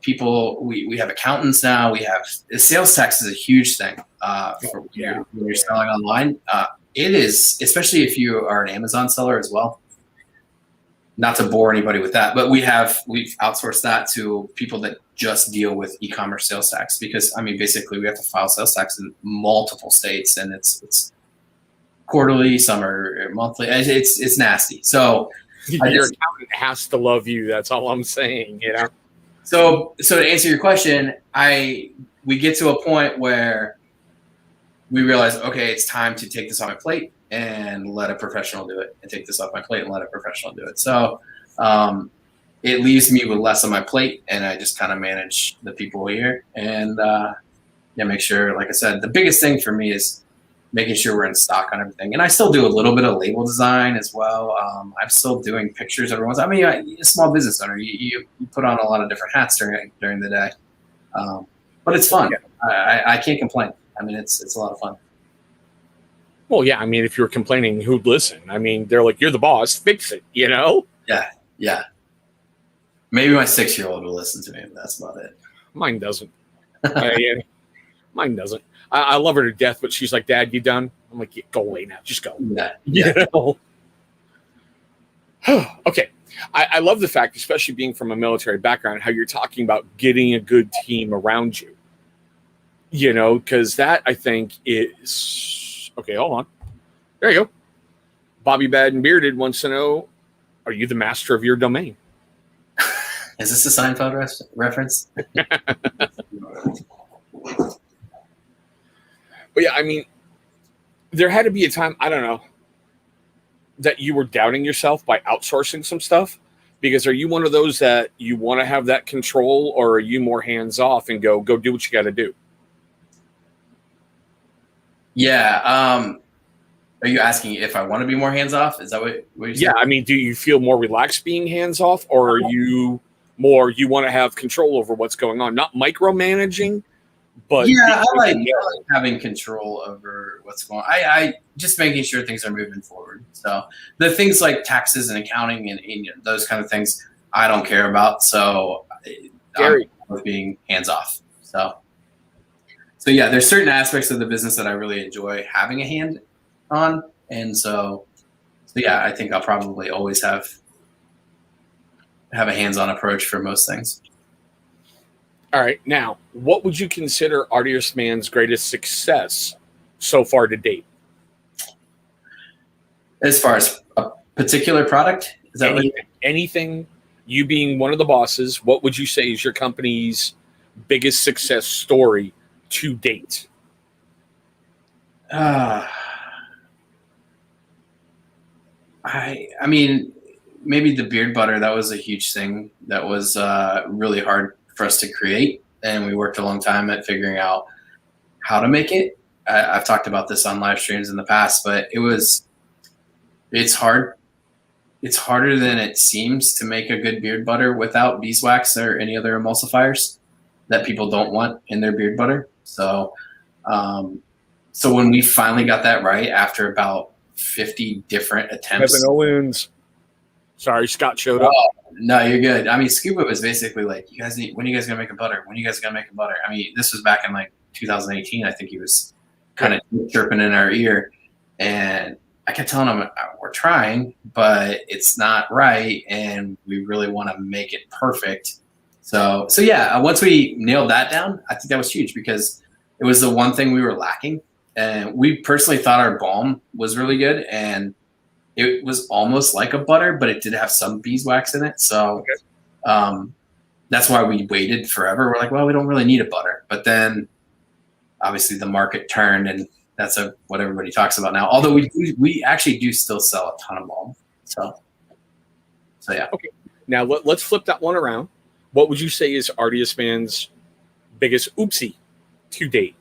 people, we have accountants now. We have sales tax is a huge thing when you're selling online. It is, especially if you are an Amazon seller as well. Not to bore anybody with that, but we've outsourced that to people that just deal with e-commerce sales tax, because I mean, basically we have to file sales tax in multiple states, and it's quarterly, some are monthly. It's nasty. So your accountant has to love you. That's all I'm saying. So to answer your question, we get to a point where we realize, okay, it's time to take this off my plate and let a professional do it, and take this off my plate and let a professional do it. So it leaves me with less on my plate, and I just kind of manage the people here and make sure, like I said, the biggest thing for me is making sure we're in stock on everything. And I still do a little bit of label design as well. I'm still doing pictures every once. I mean, a small business owner, you put on a lot of different hats during the day, but it's fun. I can't complain. I mean, it's a lot of fun. Well, yeah. I mean, if you were complaining, who'd listen? I mean, they're like, "You're the boss, fix it," Yeah. Maybe my 6-year-old will listen to me, but that's about it. Mine doesn't. Mine doesn't. I love her to death, but she's like, Dad, you done? I'm like, yeah, go away now. Just go. Yeah. You know? Okay. I love the fact, especially being from a military background, how you're talking about getting a good team around you. You know, because that, I think, is... Okay, hold on. There you go. Bobby Bad and Bearded wants to know, are you the master of your domain? Is this a Seinfeld reference? But yeah, I mean, there had to be a time, I don't know, that you were doubting yourself by outsourcing some stuff. Because are you one of those that you want to have that control, or are you more hands off and go do what you got to do? Yeah. Are you asking if I want to be more hands off? Is that what you're saying? Yeah, I mean, do you feel more relaxed being hands off, or are you more you want to have control over what's going on, not micromanaging, but yeah, I like having control over what's going on. I just making sure things are moving forward. So the things like taxes and accounting and those kind of things, I don't care about. So I'm with being hands off. So yeah, there's certain aspects of the business that I really enjoy having a hand on, and so yeah, I think I'll probably always have a hands-on approach for most things. All right, now, what would you consider Artius Man's greatest success so far to date? As far as a particular product, is that anything? You being one of the bosses, what would you say is your company's biggest success story to date? I mean, maybe the beard butter. That was a huge thing. That was really hard for us to create, and we worked a long time at figuring out how to make it. I've talked about this on live streams in the past, but it's hard. It's harder than it seems to make a good beard butter without beeswax or any other emulsifiers that people don't want in their beard butter. So, so when we finally got that right after about 50 different attempts. Kevin Owens. Sorry, Scott showed up. No, you're good. I mean, Scuba was basically like, when are you guys going to make a butter? When are you guys going to make a butter? I mean, this was back in like 2018. I think he was kind of chirping in our ear. And I kept telling him, we're trying, but it's not right. And we really want to make it perfect. So yeah, once we nailed that down, I think that was huge because it was the one thing we were lacking. And we personally thought our balm was really good, and it was almost like a butter, but it did have some beeswax in it. So that's why we waited forever. We're like, well, we don't really need a butter. But then obviously the market turned, and that's what everybody talks about now. Although we actually do still sell a ton of balm. So yeah. Okay. Now let's flip that one around. What would you say is Artius Man's biggest oopsie to date?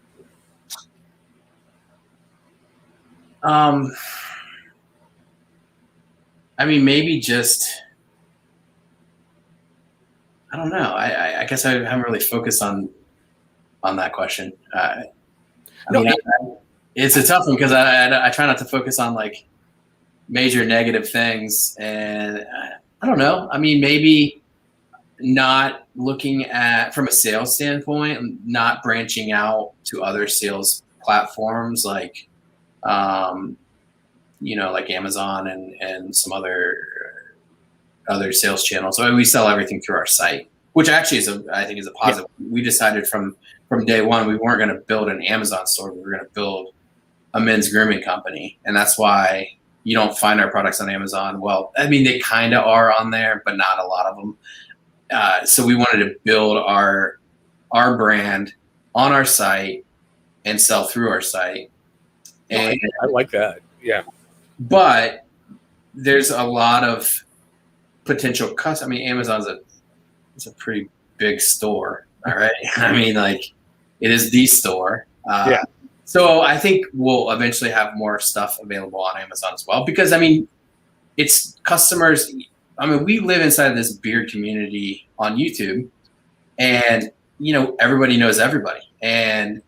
I mean, maybe just, I don't know. I guess I haven't really focused on that question. It's a tough one because I try not to focus on like major negative things, and I don't know. I mean, maybe not looking at from a sales standpoint, not branching out to other sales platforms like like Amazon and some other sales channels. So we sell everything through our site, which actually I think is a positive. Yeah. We decided from day one we weren't going to build an Amazon store. We were going to build a men's grooming company, and that's why you don't find our products on Amazon. Well, I mean, they kind of are on there, but not a lot of them. So we wanted to build our brand on our site and sell through our site. And I like that. Yeah. But there's a lot of potential customers. I mean, Amazon's a pretty big store. All right. I mean, like, it is the store. Yeah. So I think we'll eventually have more stuff available on Amazon as well, because I mean, it's customers. I mean, we live inside of this beard community on YouTube, and everybody knows everybody, and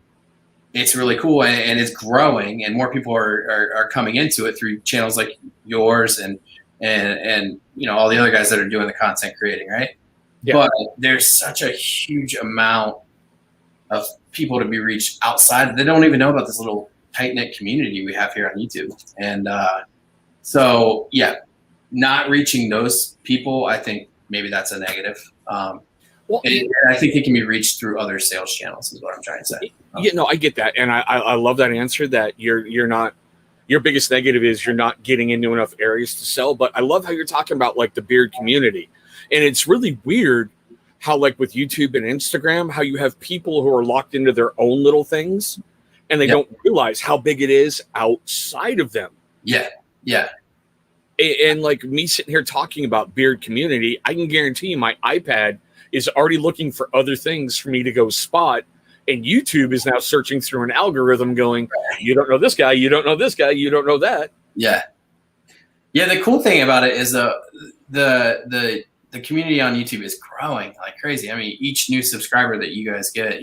it's really cool, and it's growing, and more people are coming into it through channels like yours and all the other guys that are doing the content creating, right? Yeah. But there's such a huge amount of people to be reached outside. They don't even know about this little tight knit community we have here on YouTube. And so, yeah, not reaching those people, I think maybe that's a negative. Well, and I think it can be reached through other sales channels, is what I'm trying to say. Yeah, no, I get that, and I love that answer. That you're not, your biggest negative is you're not getting into enough areas to sell. But I love how you're talking about like the beard community, and it's really weird how like with YouTube and Instagram, how you have people who are locked into their own little things, and they don't realize how big it is outside of them. Yeah, yeah. And like me sitting here talking about beard community, I can guarantee you my iPad is already looking for other things for me to go spot. And YouTube is now searching through an algorithm going, you don't know this guy, you don't know this guy, you don't know that. Yeah. Yeah, the cool thing about it is the community on YouTube is growing like crazy. I mean, each new subscriber that you guys get,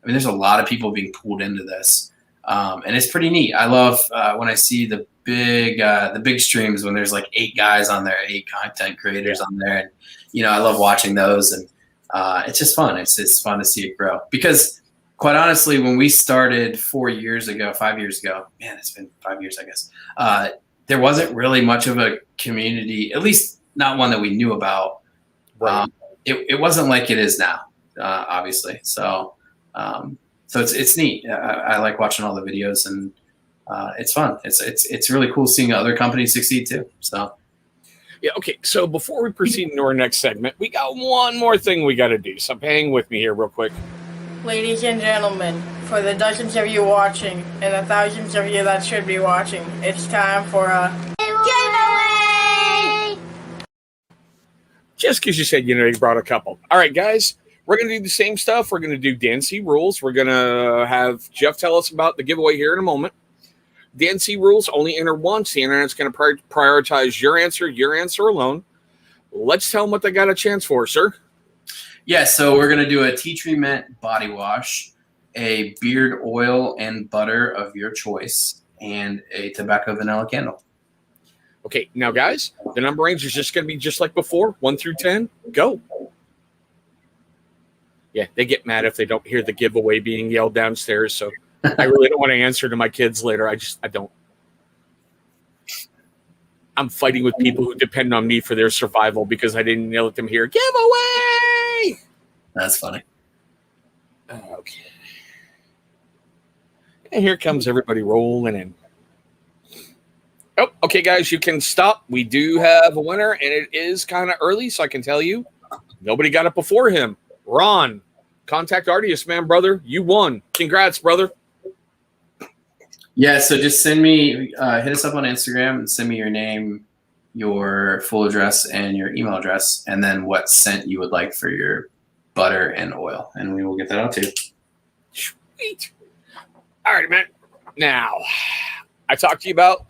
there's a lot of people being pulled into this. And it's pretty neat. I love when I see the big streams when there's like 8 guys on there, 8 content creators on there. And, I love watching those, and it's just fun. It's fun to see it grow, because quite honestly, when we started 5 years ago, man, it's been 5 years, I guess. There wasn't really much of a community, at least not one that we knew about. Right. It wasn't like it is now, obviously. So it's neat. I like watching all the videos, and it's fun. It's really cool seeing other companies succeed too. So. Yeah, okay, so before we proceed into our next segment, we got one more thing we got to do. So hang with me here real quick. Ladies and gentlemen, for the dozens of you watching and the thousands of you that should be watching, it's time for a giveaway! Just because you said, you brought a couple. All right, guys, we're going to do the same stuff. We're going to do DNC rules. We're going to have Jeff tell us about the giveaway here in a moment. DNC rules, only enter once. The internet's going to prioritize your answer alone. Let's tell them what they got a chance for, sir. Yeah, so we're going to do a tea tree mint body wash, a beard oil and butter of your choice, and a tobacco vanilla candle. Okay, now, guys, the number range is just going to be just like before, 1 through 10. Go. Yeah, they get mad if they don't hear the giveaway being yelled downstairs, so I really don't want to answer to my kids later. I don't. I'm fighting with people who depend on me for their survival because I didn't let them hear giveaway. That's funny. Okay. And here comes everybody rolling in. Oh, okay, guys, you can stop. We do have a winner, and it is kind of early, so I can tell you nobody got it before him. Ron, contact Artius Man, brother. You won. Congrats, brother. Yeah, so just send me, hit us up on Instagram and send me your name, your full address, and your email address, and then what scent you would like for your butter and oil, and we will get that out to you. Sweet. All right, man. Now, I talked to you about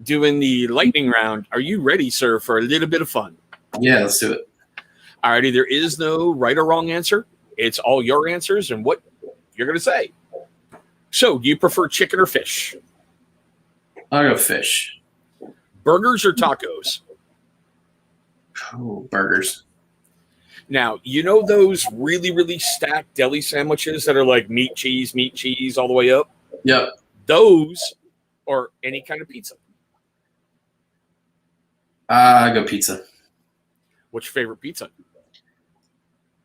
doing the lightning round. Are you ready, sir, for a little bit of fun? Yeah, let's do it. All righty, there is no right or wrong answer. It's all your answers and what you're going to say. So, do you prefer chicken or fish? I'll go fish. Burgers or tacos? Oh, burgers. Now, you know those really, really stacked deli sandwiches that are like meat, cheese, all the way up? Yep. Those or any kind of pizza? I go pizza. What's your favorite pizza?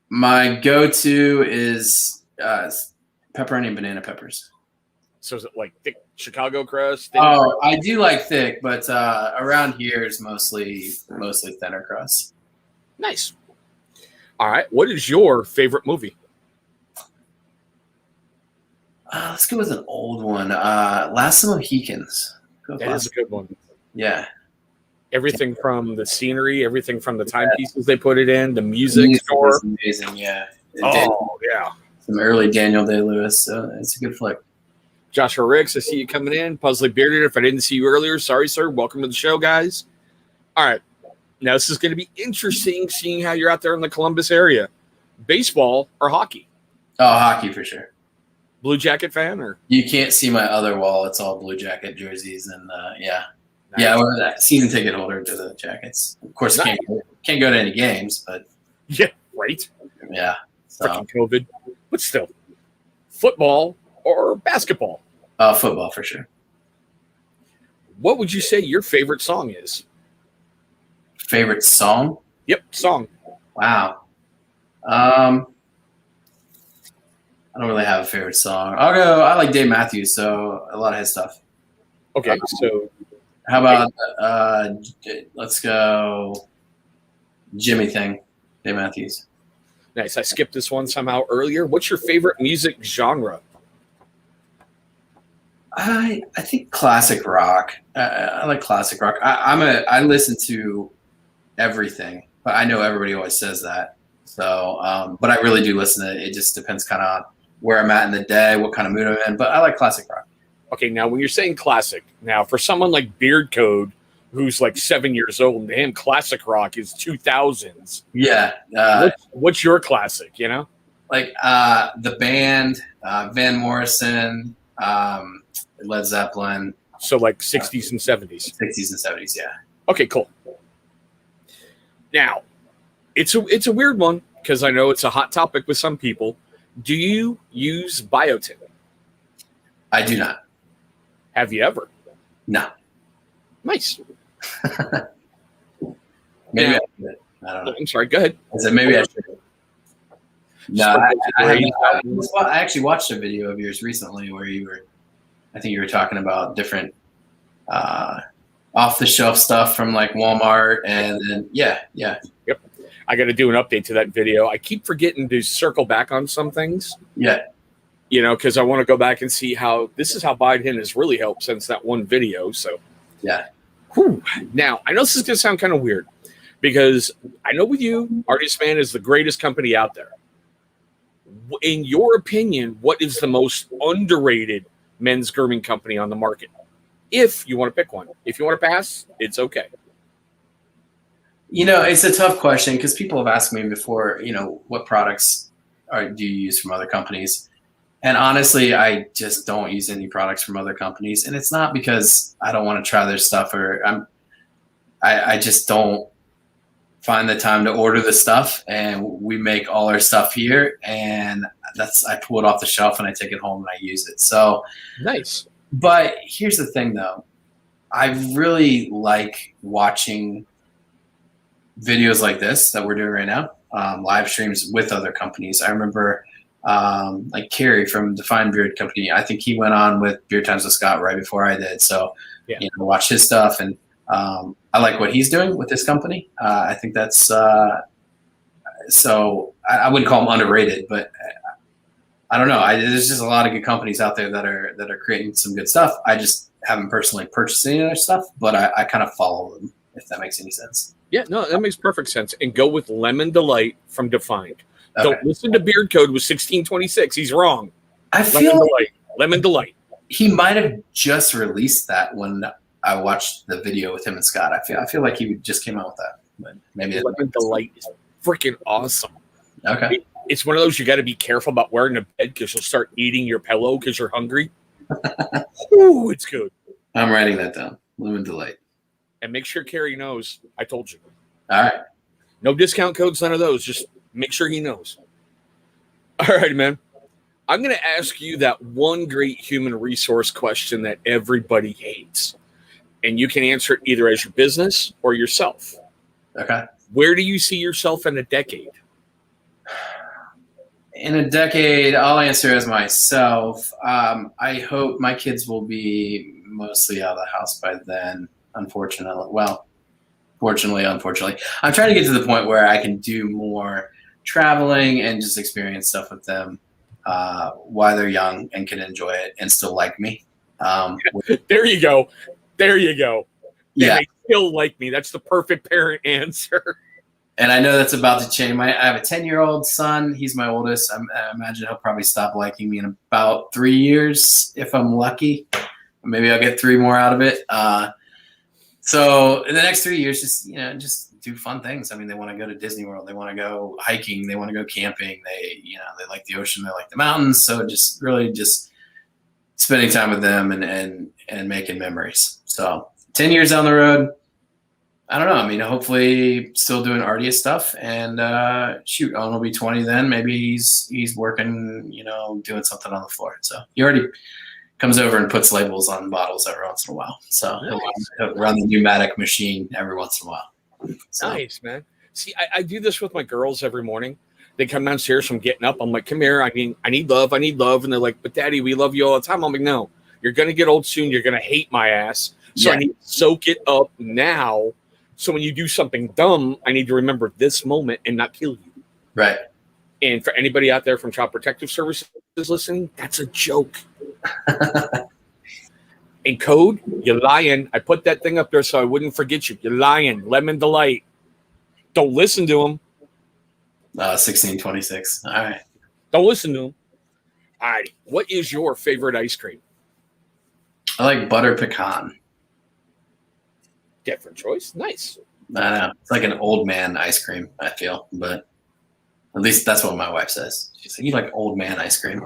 My go-to is pepperoni and banana peppers. So is it like thick Chicago crust? Oh, I do like thick, but around here is mostly thinner crust. Nice. All right. What is your favorite movie? Let's go with an old one. Last of the Mohicans. That is a good one. Yeah. Everything from the scenery, everything from the timepieces they put it in, the music score. Amazing, yeah. Yeah. Some early Daniel Day-Lewis. So it's a good flick. Joshua Ricks, I see you coming in. Puzzly Bearded, if I didn't see you earlier, sorry, sir. Welcome to the show, guys. All right. Now, this is going to be interesting seeing how you're out there in the Columbus area. Baseball or hockey? Oh, hockey for sure. Blue Jacket fan? Or You can't see my other wall. It's all Blue Jacket jerseys. And, yeah. Nice. Yeah, we're a season ticket holder to the Jackets. Of course, Nice. can't go to any games, but yeah, right. yeah. So. Freaking COVID. but still, football or basketball? Football for sure. What would you say your favorite song is? Favorite song? Yep, song. Wow. I don't really have a favorite song. I like Dave Matthews, so a lot of his stuff. Okay, so how about let's go Jimmy thing, Dave Matthews. Nice. I skipped this one somehow earlier. What's your favorite music genre? I think classic rock. I like classic rock. I listen to everything, but I know everybody always says that. So, but I really do listen to it. It just depends kind of on where I'm at in the day, what kind of mood I'm in. But I like classic rock. Okay, now when you're saying classic, now for someone like Beard Code, who's like 7 years old, and him classic rock is 2000s. Yeah. What's your classic? You know, like the band, Van Morrison, Led Zeppelin. So like 60s and 70s. 60s and 70s, yeah. Okay, cool. Now, it's a weird one because I know it's a hot topic with some people. Do you use biotin? I do not. Have you ever? No. Nice. Maybe now, I should. I don't know. I'm sorry. Go ahead. I said maybe I should. No, I actually watched a video of yours recently where I think you were talking about different off-the-shelf stuff from like Walmart, and then Yep. I got to do an update to that video. I keep forgetting to circle back on some things. Yeah. You know, because I want to go back and see how Biotin has really helped since that one video. So, yeah. Whew. Now, I know this is going to sound kind of weird because I know with you, Artius Man is the greatest company out there. In your opinion, what is the most underrated men's grooming company on the market? If you want to pick one. If you want to pass, it's okay. You know, it's a tough question because people have asked me before, what products do you use from other companies? And honestly, I just don't use any products from other companies. And it's not because I don't want to try their stuff or I just don't find the time to order the stuff. And we make all our stuff here. And I pull it off the shelf and I take it home and I use it. So nice. But here's the thing, though. I really like watching videos like this that we're doing right now, live streams with other companies. I remember like Kerry from Define Beard Company. I think he went on with Beard Times with Scott right before I did. So, watch his stuff. And I like what he's doing with this company. I think that's so I wouldn't call them underrated, but I don't know. There's just a lot of good companies out there that are creating some good stuff. I just haven't personally purchased any of their stuff, but I kind of follow them, if that makes any sense. Yeah, no, that makes perfect sense. And go with Lemon Delight from Defined. Okay. Don't listen to Beard Code with 1626. He's wrong. I feel Lemon Delight. He might have just released that when I watched the video with him and Scott. I feel like he just came out with that. But maybe Lemon Delight is freaking awesome. Okay. It's one of those you got to be careful about wearing to bed because you'll start eating your pillow because you're hungry. Ooh, it's good. I'm writing that down. Lemon Delight. And make sure Kerry knows I told you. All right. No discount codes, none of those. Just make sure he knows. All right, man. I'm going to ask you that one great human resource question that everybody hates. And you can answer it either as your business or yourself. Okay. Where do you see yourself in a decade? In a decade, I'll answer as myself. I hope my kids will be mostly out of the house by then, unfortunately. Well, fortunately, unfortunately. I'm trying to get to the point where I can do more traveling and just experience stuff with them while they're young and can enjoy it and still like me. There you go. There you go. Yeah. They still like me. That's the perfect parent answer. And I know that's about to change. I have a 10-year-old son. He's my oldest. I imagine he'll probably stop liking me in about 3 years if I'm lucky. Maybe I'll get 3 more out of it. So in the next 3 years, just do fun things. I mean, they want to go to Disney World. They want to go hiking. They want to go camping. They like the ocean. They like the mountains. So just really just spending time with them and making memories. So 10 years down the road, I don't know. I mean, hopefully still doing Artius stuff, and shoot, Owen will be 20 then. Maybe he's working, doing something on the floor. So he already comes over and puts labels on bottles every once in a while. So he'll run the pneumatic machine every once in a while. So. Nice, man. See, I do this with my girls every morning. They come downstairs from getting up. I'm like, come here. I need love. I need love. And they're like, but Daddy, we love you all the time. I'm like, no, you're going to get old soon. You're going to hate my ass. So I need to soak it up now. So when you do something dumb, I need to remember this moment and not kill you. Right. And for anybody out there from Child Protective Services listening, that's a joke. In code, you're lying. I put that thing up there so I wouldn't forget you. You're lying. Lemon Delight. Don't listen to him. 1626. All right. Don't listen to him. All right. What is your favorite ice cream? I like butter pecan. Different choice. Nice. I know. It's like an old man ice cream, I feel. But at least that's what my wife says. She's like, you like old man ice cream.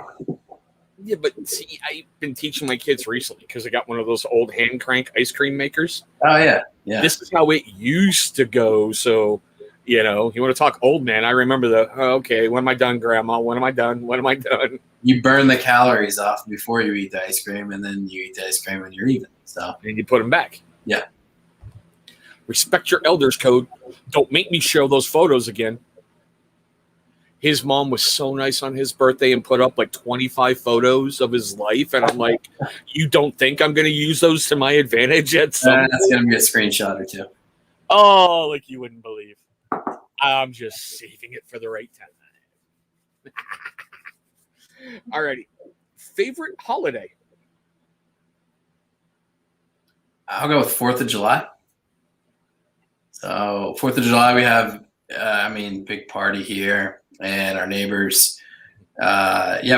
Yeah, but see, I've been teaching my kids recently because I got one of those old hand crank ice cream makers. Oh, yeah. Yeah. This is how it used to go. So, you want to talk old man. I remember okay, when am I done, Grandma? When am I done? When am I done? You burn the calories off before you eat the ice cream, and then you eat the ice cream when you're even. So. And you put them back. Yeah. Respect your elders, code. Don't make me show those photos again. His mom was so nice on his birthday and put up like 25 photos of his life. And I'm like, you don't think I'm going to use those to my advantage at some point? That's going to be a screenshot or two. Oh, like you wouldn't believe. I'm just saving it for the right time. Alrighty. Favorite holiday? I'll go with 4th of July. So 4th of July, we have, big party here, and our neighbors. We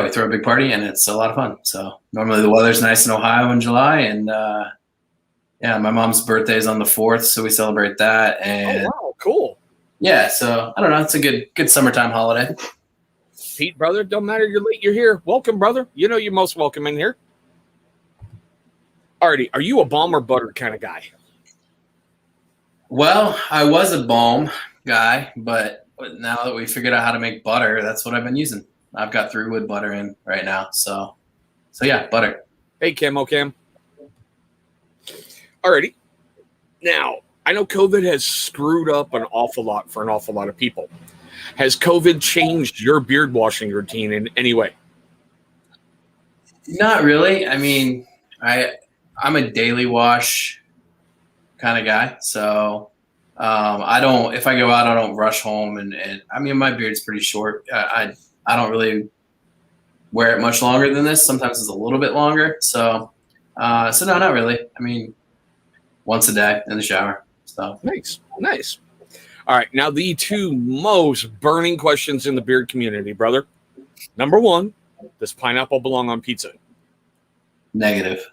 throw a big party, and it's a lot of fun. So normally the weather's nice in Ohio in July, and my mom's birthday is on the 4th, so we celebrate that. And wow, cool. Yeah, so I don't know, it's a good summertime holiday. Pete, brother, don't matter you're late, you're here. Welcome, brother. You're most welcome in here. Alrighty, are you a balm or butter kind of guy? Well, I was a balm guy, but now that we figured out how to make butter, that's what I've been using. I've got 3-wood butter in right now, so yeah, butter. Hey, Camo Cam. Alrighty. Now, I know COVID has screwed up an awful lot for an awful lot of people. Has COVID changed your beard washing routine in any way? Not really. I mean, I'm a daily wash kind of guy, so I don't. If I go out, I don't rush home, and I mean, my beard's pretty short. I don't really wear it much longer than this. Sometimes it's a little bit longer. So no, not really. I mean, once a day in the shower. So Nice. All right, now the two most burning questions in the beard community, brother. Number one, does pineapple belong on pizza? Negative.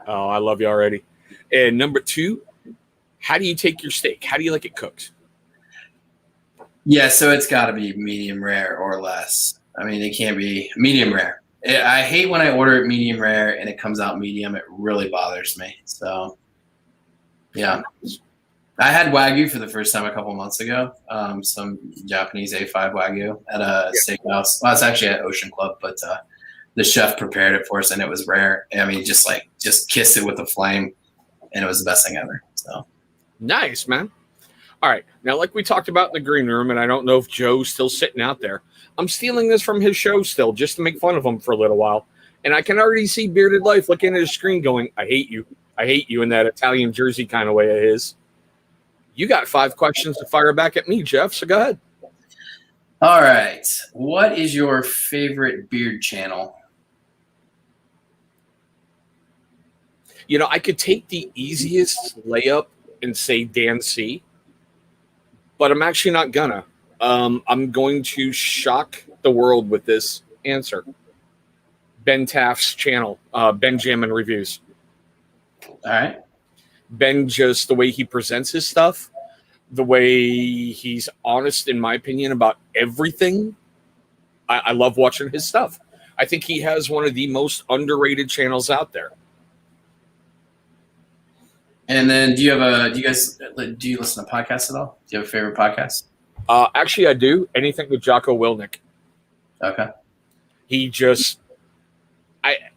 Oh, I love you already. And number two, how do you take your steak? How do you like it cooked? Yeah, so it's got to be medium rare or less. I mean, it can't be medium rare. I hate when I order it medium rare and it comes out medium. It really bothers me. So, yeah. I had Wagyu for the first time a couple months ago, some Japanese A5 Wagyu at a steakhouse. Well, it's actually at Ocean Club, but the chef prepared it for us, and it was rare. I mean, just kissed it with a flame, and it was the best thing ever. So nice, man. All right. Now, like we talked about in the green room, and I don't know if Joe's still sitting out there, I'm stealing this from his show still just to make fun of him for a little while. And I can already see Bearded Life looking at his screen going, I hate you. I hate you in that Italian Jersey kind of way of his. You got 5 questions to fire back at me, Jeff, so go ahead. All right. What is your favorite beard channel? I could take the easiest layup and say Dan C, but I'm actually not gonna. I'm going to shock the world with this answer. Ben Taft's channel, Ben Jammin Reviews. All right. Ben, just the way he presents his stuff, the way he's honest, in my opinion, about everything. I love watching his stuff. I think he has one of the most underrated channels out there. And then do you listen to podcasts at all? Do you have a favorite podcast? Actually, I do. Anything with Jocko Willink. Okay.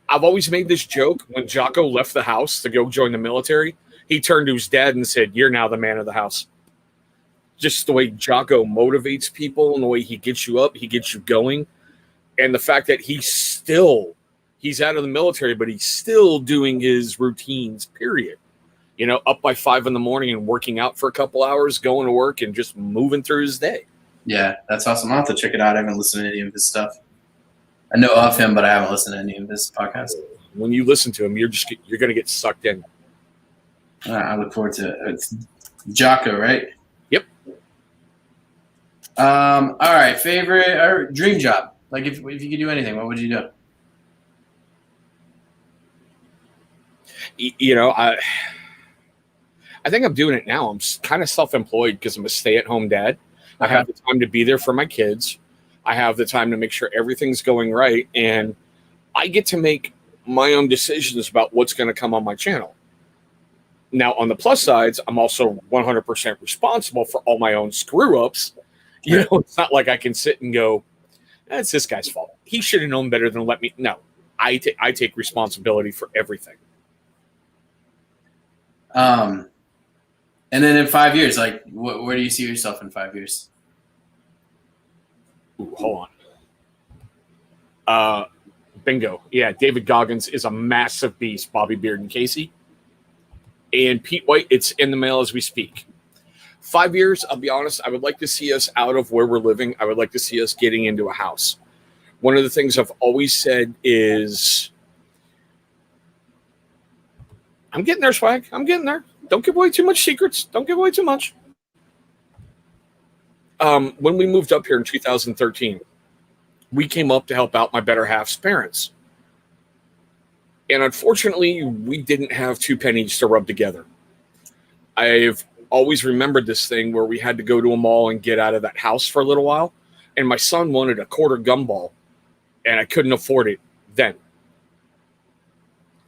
I've always made this joke. When Jocko left the house to go join the military, he turned to his dad and said, "You're now the man of the house." Just the way Jocko motivates people and the way he gets you up, he gets you going. And the fact that he's out of the military, but he's still doing his routines, period. You know, up by 5 a.m. and working out for a couple hours, going to work and just moving through his day. Yeah, that's awesome. I'll have to check it out. I haven't listened to any of his stuff. I know of him, but I haven't listened to any of his podcasts. When you listen to him, you're going to get sucked in. I look forward to it. It's Jocko, right? Yep. All right. Favorite or dream job? Like if you could do anything, what would you do? You know, I think I'm doing it now. I'm kind of self-employed because I'm a stay-at-home dad. I have the time to be there for my kids. I have the time to make sure everything's going right. And I get to make my own decisions about what's going to come on my channel. Now, on the plus sides, I'm also 100% responsible for all my own screw-ups. You know, it's not like I can sit and go, "It's this guy's fault. He should have known better than let me." No, I take responsibility for everything. And then in 5 years, like, where do you see yourself in 5 years? Ooh, hold on. Bingo. Yeah, David Goggins is a massive beast. Bobby Beard and Casey. And Pete White, it's in the mail as we speak. 5 years, I'll be honest, I would like to see us out of where we're living. I would like to see us getting into a house. One of the things I've always said is, I'm getting there, Swag. I'm getting there. Don't give away too much secrets. Don't give away too much. When we moved up here in 2013, we came up to help out my better half's parents. And unfortunately, we didn't have 2 pennies to rub together. I've always remembered this thing where we had to go to a mall and get out of that house for a little while. And my son wanted a quarter gumball, and I couldn't afford it then.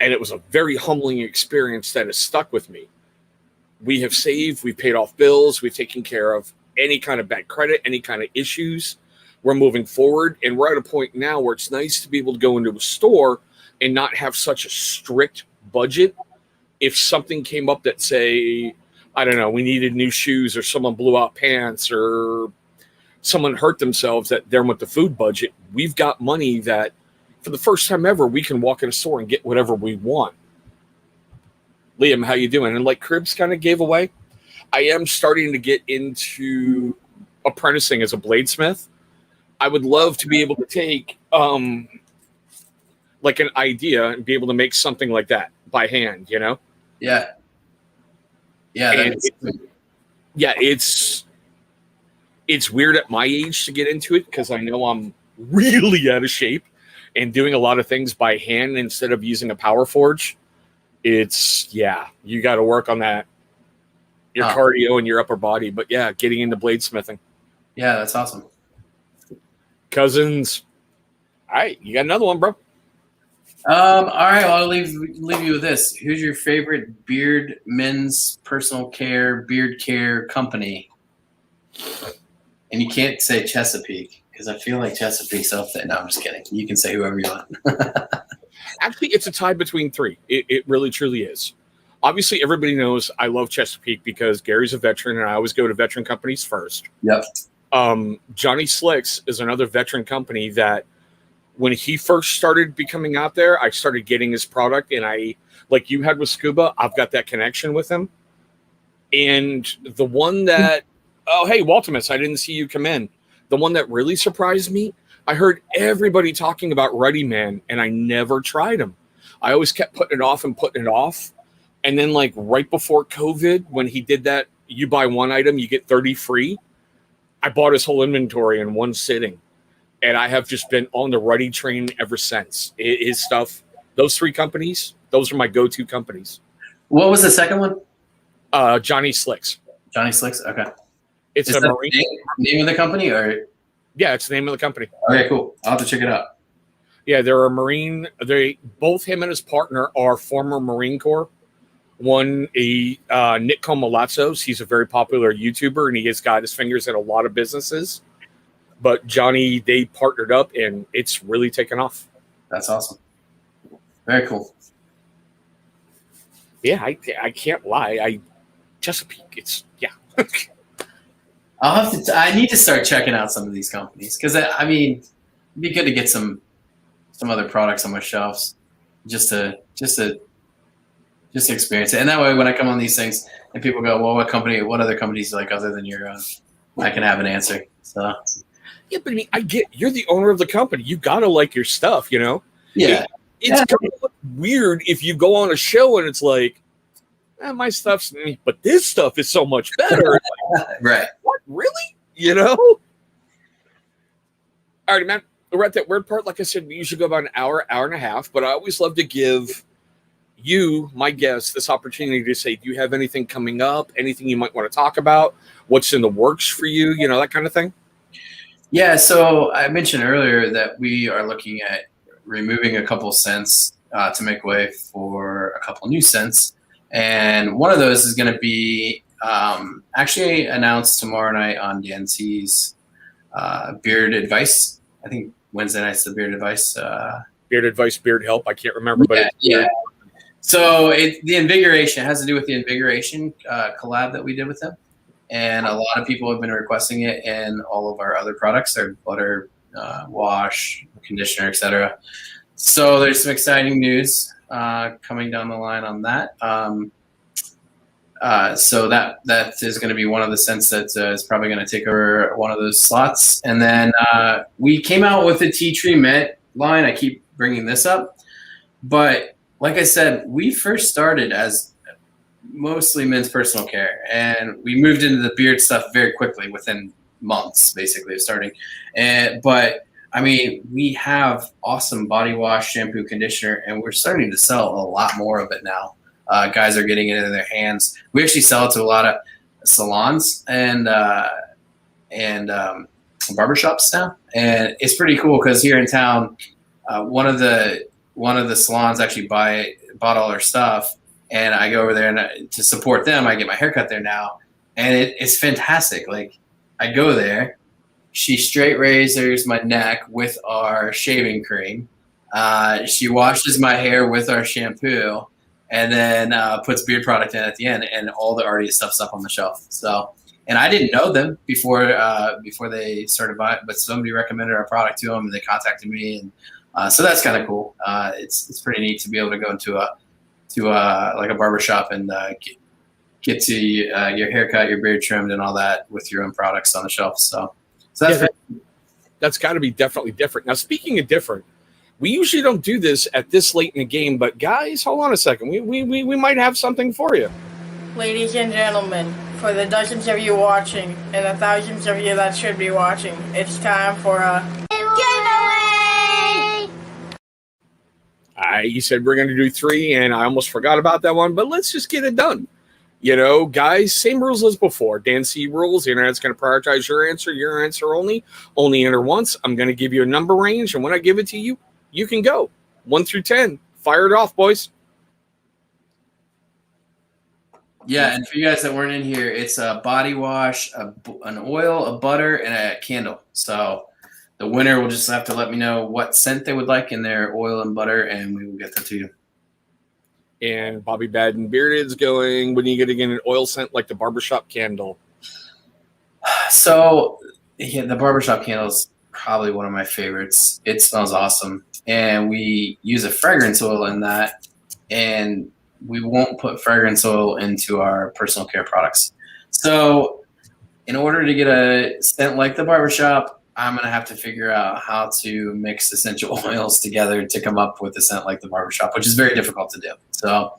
And it was a very humbling experience that has stuck with me. We have saved, we've paid off bills, we've taken care of any kind of bad credit, any kind of issues. We're moving forward, and we're at a point now where it's nice to be able to go into a store and not have such a strict budget. If something came up that, say, I don't know, we needed new shoes or someone blew out pants or someone hurt themselves that they're with the food budget, we've got money that for the first time ever, we can walk in a store and get whatever we want. Liam, how you doing? And like Cribs kind of gave away, I am starting to get into apprenticing as a bladesmith. I would love to be able to take like an idea and be able to make something like that by hand, you know? Yeah. Yeah. It's weird at my age to get into it because I know I'm really out of shape and doing a lot of things by hand instead of using a power forge. You got to work on that, your cardio and your upper body. But yeah, getting into bladesmithing. Yeah, that's awesome. Cousins. All right, you got another one, bro. All right, well, I'll leave you with this. Who's your favorite men's personal care, beard care company? And you can't say Chesapeake because I feel like Chesapeake's up there. No, I'm just kidding. You can say whoever you want. Actually, it's a tie between 3. It really, truly is. Obviously, everybody knows I love Chesapeake because Gary's a veteran, and I always go to veteran companies first. Yep. Johnny Slicks is another veteran company that when he first started becoming out there, I started getting his product, and I, like you had with Scuba, I've got that connection with him. And the one that, oh, hey, Waltimus, I didn't see you come in. The one that really surprised me, I heard everybody talking about Ready Man, and I never tried him. I always kept putting it off. And then, like, right before COVID, when he did that, you buy one item, you get 30 free, I bought his whole inventory in one sitting. And I have just been on the Ready train ever since. His stuff, those 3 companies, those are my go-to companies. What was the second one? Johnny Slicks. Johnny Slicks? Okay. It's a Marine. Name of the company? Or? Yeah, it's the name of the company. Okay, cool. I'll have to check it out. Yeah, they're a Marine. Both him and his partner are former Marine Corps. One, Nick Comalazzos. He's a very popular YouTuber, and he has got his fingers in a lot of businesses. But Johnny, they partnered up, and it's really taken off. That's awesome. Very cool. Yeah, I can't lie. Chesapeake. It's yeah. I'll have to. I need to start checking out some of these companies because I mean, it'd be good to get some other products on my shelves, just to experience it. And that way, when I come on these things and people go, "Well, what other companies do you like other than your own?" I can have an answer. So yeah, but I mean, I get you're the owner of the company. You gotta like your stuff, you know. yeah, It's kind of weird if you go on a show and it's like, my stuff's neat, but this stuff is so much better. Like, right. what, really? You know? All right, man. We're at that weird part. Like I said, we usually go about an hour and a half, but I always love to give you, my guest, this opportunity to say, do you have anything coming up? Anything you might want to talk about? What's in the works for you? You know, that kind of thing. Yeah, so I mentioned earlier that we are looking at removing a couple scents to make way for a couple new scents. And one of those is going to be actually announced tomorrow night on Dancy's Beard Advice. I think Wednesday night's the Beard Advice. Beard Advice, Beard Help. I can't remember, but yeah. So the Invigoration has to do with the Invigoration collab that we did with them. And a lot of people have been requesting it in all of our other products, their butter, wash, conditioner, etc. So there's some exciting news coming down the line on that. So that is going to be one of the scents that is probably going to take over one of those slots. And then we came out with the Tea Tree Mint line. I keep bringing this up, but like I said, we first started as mostly men's personal care, and we moved into the beard stuff very quickly within months, basically, of starting. But I mean, we have awesome body wash, shampoo, conditioner, and we're starting to sell a lot more of it now. Guys are getting it in their hands. We actually sell it to a lot of salons and barbershops now, and it's pretty cool because here in town, one of the salons actually bought all our stuff. And I go over there and to support them, I get my haircut there now. And it's fantastic. Like, I go there. She straight razors my neck with our shaving cream. She washes my hair with our shampoo. And then puts beard product in at the end. And all the Artius stuff's up on the shelf. So, and I didn't know them before they started buying. But somebody recommended our product to them. And they contacted me. And so that's kind of cool. It's pretty neat to be able to go into like a barbershop and get to your haircut, your beard trimmed, and all that with your own products on the shelf. So that's got to be definitely different. Now, speaking of different, we usually don't do this at this late in the game, but guys, hold on a second. We might have something for you. Ladies and gentlemen, for the dozens of you watching and the thousands of you that should be watching, it's time for a giveaway! You said we're going to do 3, and I almost forgot about that one, but let's just get it done. You know, guys, same rules as before. Dan C rules. The internet's going to prioritize your answer only. Only enter once. I'm going to give you a number range, and when I give it to you, you can go 1 through 10. Fire it off, boys. Yeah, and for you guys that weren't in here, it's a body wash, an oil, a butter, and a candle. So the winner will just have to let me know what scent they would like in their oil and butter, and we will get that to you. And Bobby Baden Bearded's going, when you get again an oil scent like the barbershop candle? So yeah, the barbershop candle is probably one of my favorites. It smells awesome. And we use a fragrance oil in that, and we won't put fragrance oil into our personal care products. So in order to get a scent like the barbershop, I'm going to have to figure out how to mix essential oils together to come up with a scent like the barbershop, which is very difficult to do. So,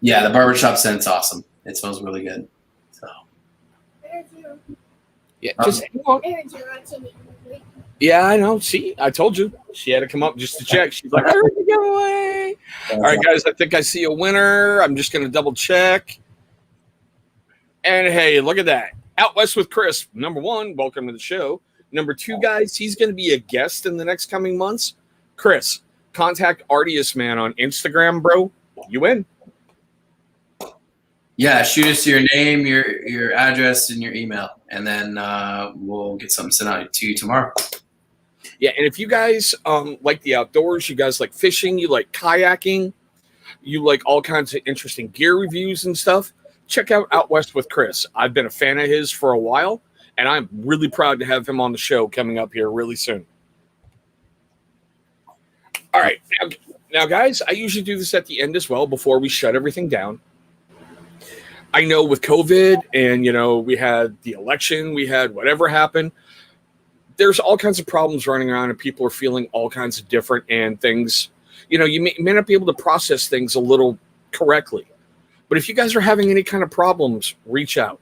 yeah, the barbershop scent's awesome. It smells really good. So, yeah, just hang on. Yeah, I know. See, I told you. She had to come up just to check. She's like, I heard the giveaway. All right, guys, I think I see a winner. I'm just going to double check. And hey, look at that. Out West with Chris. Number 1, welcome to the show. Number 2, guys, he's going to be a guest in the next coming months. Chris, contact Artius Man on Instagram, bro. You win. Yeah, shoot us your name, your address, and your email, and then we'll get something sent out to you tomorrow. Yeah, and if you guys like the outdoors, you guys like fishing, you like kayaking, you like all kinds of interesting gear reviews and stuff, check out West with Chris. I've been a fan of his for a while, and I'm really proud to have him on the show coming up here really soon. All right, now guys, I usually do this at the end as well before we shut everything down. I know with COVID and, we had the election, we had whatever happened, there's all kinds of problems running around and people are feeling all kinds of different and things, you may not be able to process things a little correctly. But if you guys are having any kind of problems, reach out,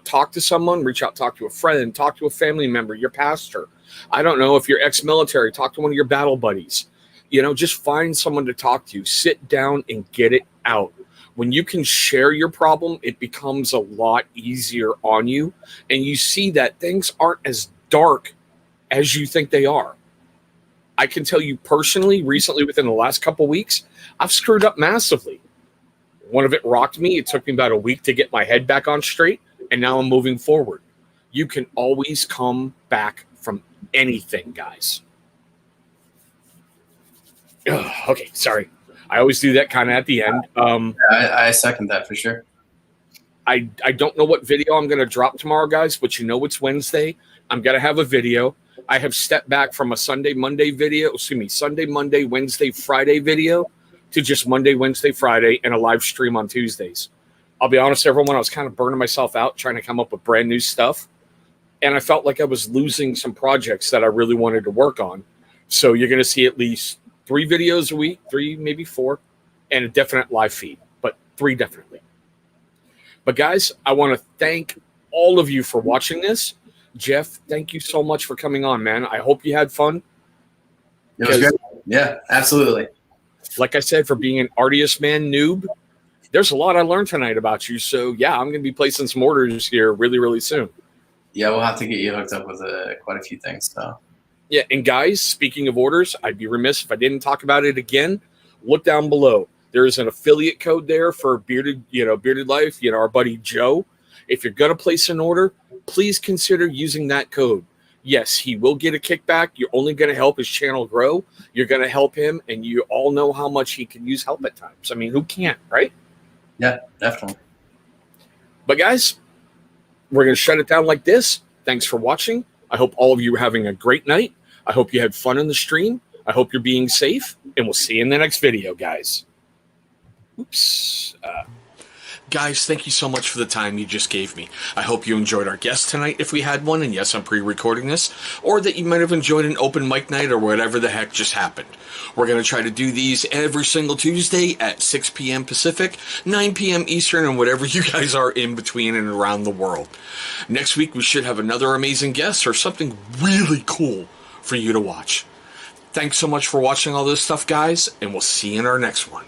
talk to someone, talk to a friend, talk to a family member, your pastor. I don't know if you're ex-military, talk to one of your battle buddies, just find someone to talk to, sit down and get it out. When you can share your problem, it becomes a lot easier on you. And you see that things aren't as dark as you think they are. I can tell you personally, recently, within the last couple of weeks, I've screwed up massively. One of it rocked me. It took me about a week to get my head back on straight. And now I'm moving forward. You can always come back from anything, guys. Ugh, okay, sorry. I always do that kind of at the end. I second that for sure. I don't know what video I'm going to drop tomorrow, guys, but it's Wednesday. I'm going to have a video. I have stepped back from a Sunday, Monday, Wednesday, Friday video to just Monday, Wednesday, Friday, and a live stream on Tuesdays. I'll be honest, everyone, I was kind of burning myself out trying to come up with brand new stuff. And I felt like I was losing some projects that I really wanted to work on. So you're going to see at least 3 videos a week, 3, maybe 4, and a definite live feed, but 3 definitely. But guys, I want to thank all of you for watching this. Jeff, thank you so much for coming on, man. I hope you had fun. It was great. Yeah, absolutely. Like I said, for being an Artius Man noob, there's a lot I learned tonight about you. So yeah, I'm going to be placing some orders here really, really soon. Yeah, we'll have to get you hooked up with quite a few things. So. Yeah, and guys, speaking of orders, I'd be remiss if I didn't talk about it again. Look down below. There is an affiliate code there for Bearded Life, our buddy Joe. If you're going to place an order, please consider using that code. Yes, he will get a kickback. You're only going to help his channel grow. You're going to help him, and you all know how much he can use help at times. I mean, who can't, right? Yeah, definitely. But guys, we're going to shut it down like this. Thanks for watching. I hope all of you are having a great night. I hope you had fun in the stream. I hope you're being safe, and we'll see you in the next video, guys. Oops. Guys, thank you so much for the time you just gave me. I hope you enjoyed our guest tonight if we had one, and yes, I'm pre-recording this, or that you might have enjoyed an open mic night or whatever the heck just happened. We're going to try to do these every single Tuesday at 6 p.m. Pacific, 9 p.m. Eastern, and whatever you guys are in between and around the world. Next week, we should have another amazing guest or something really cool for you to watch. Thanks so much for watching all this stuff, guys, and we'll see you in our next one.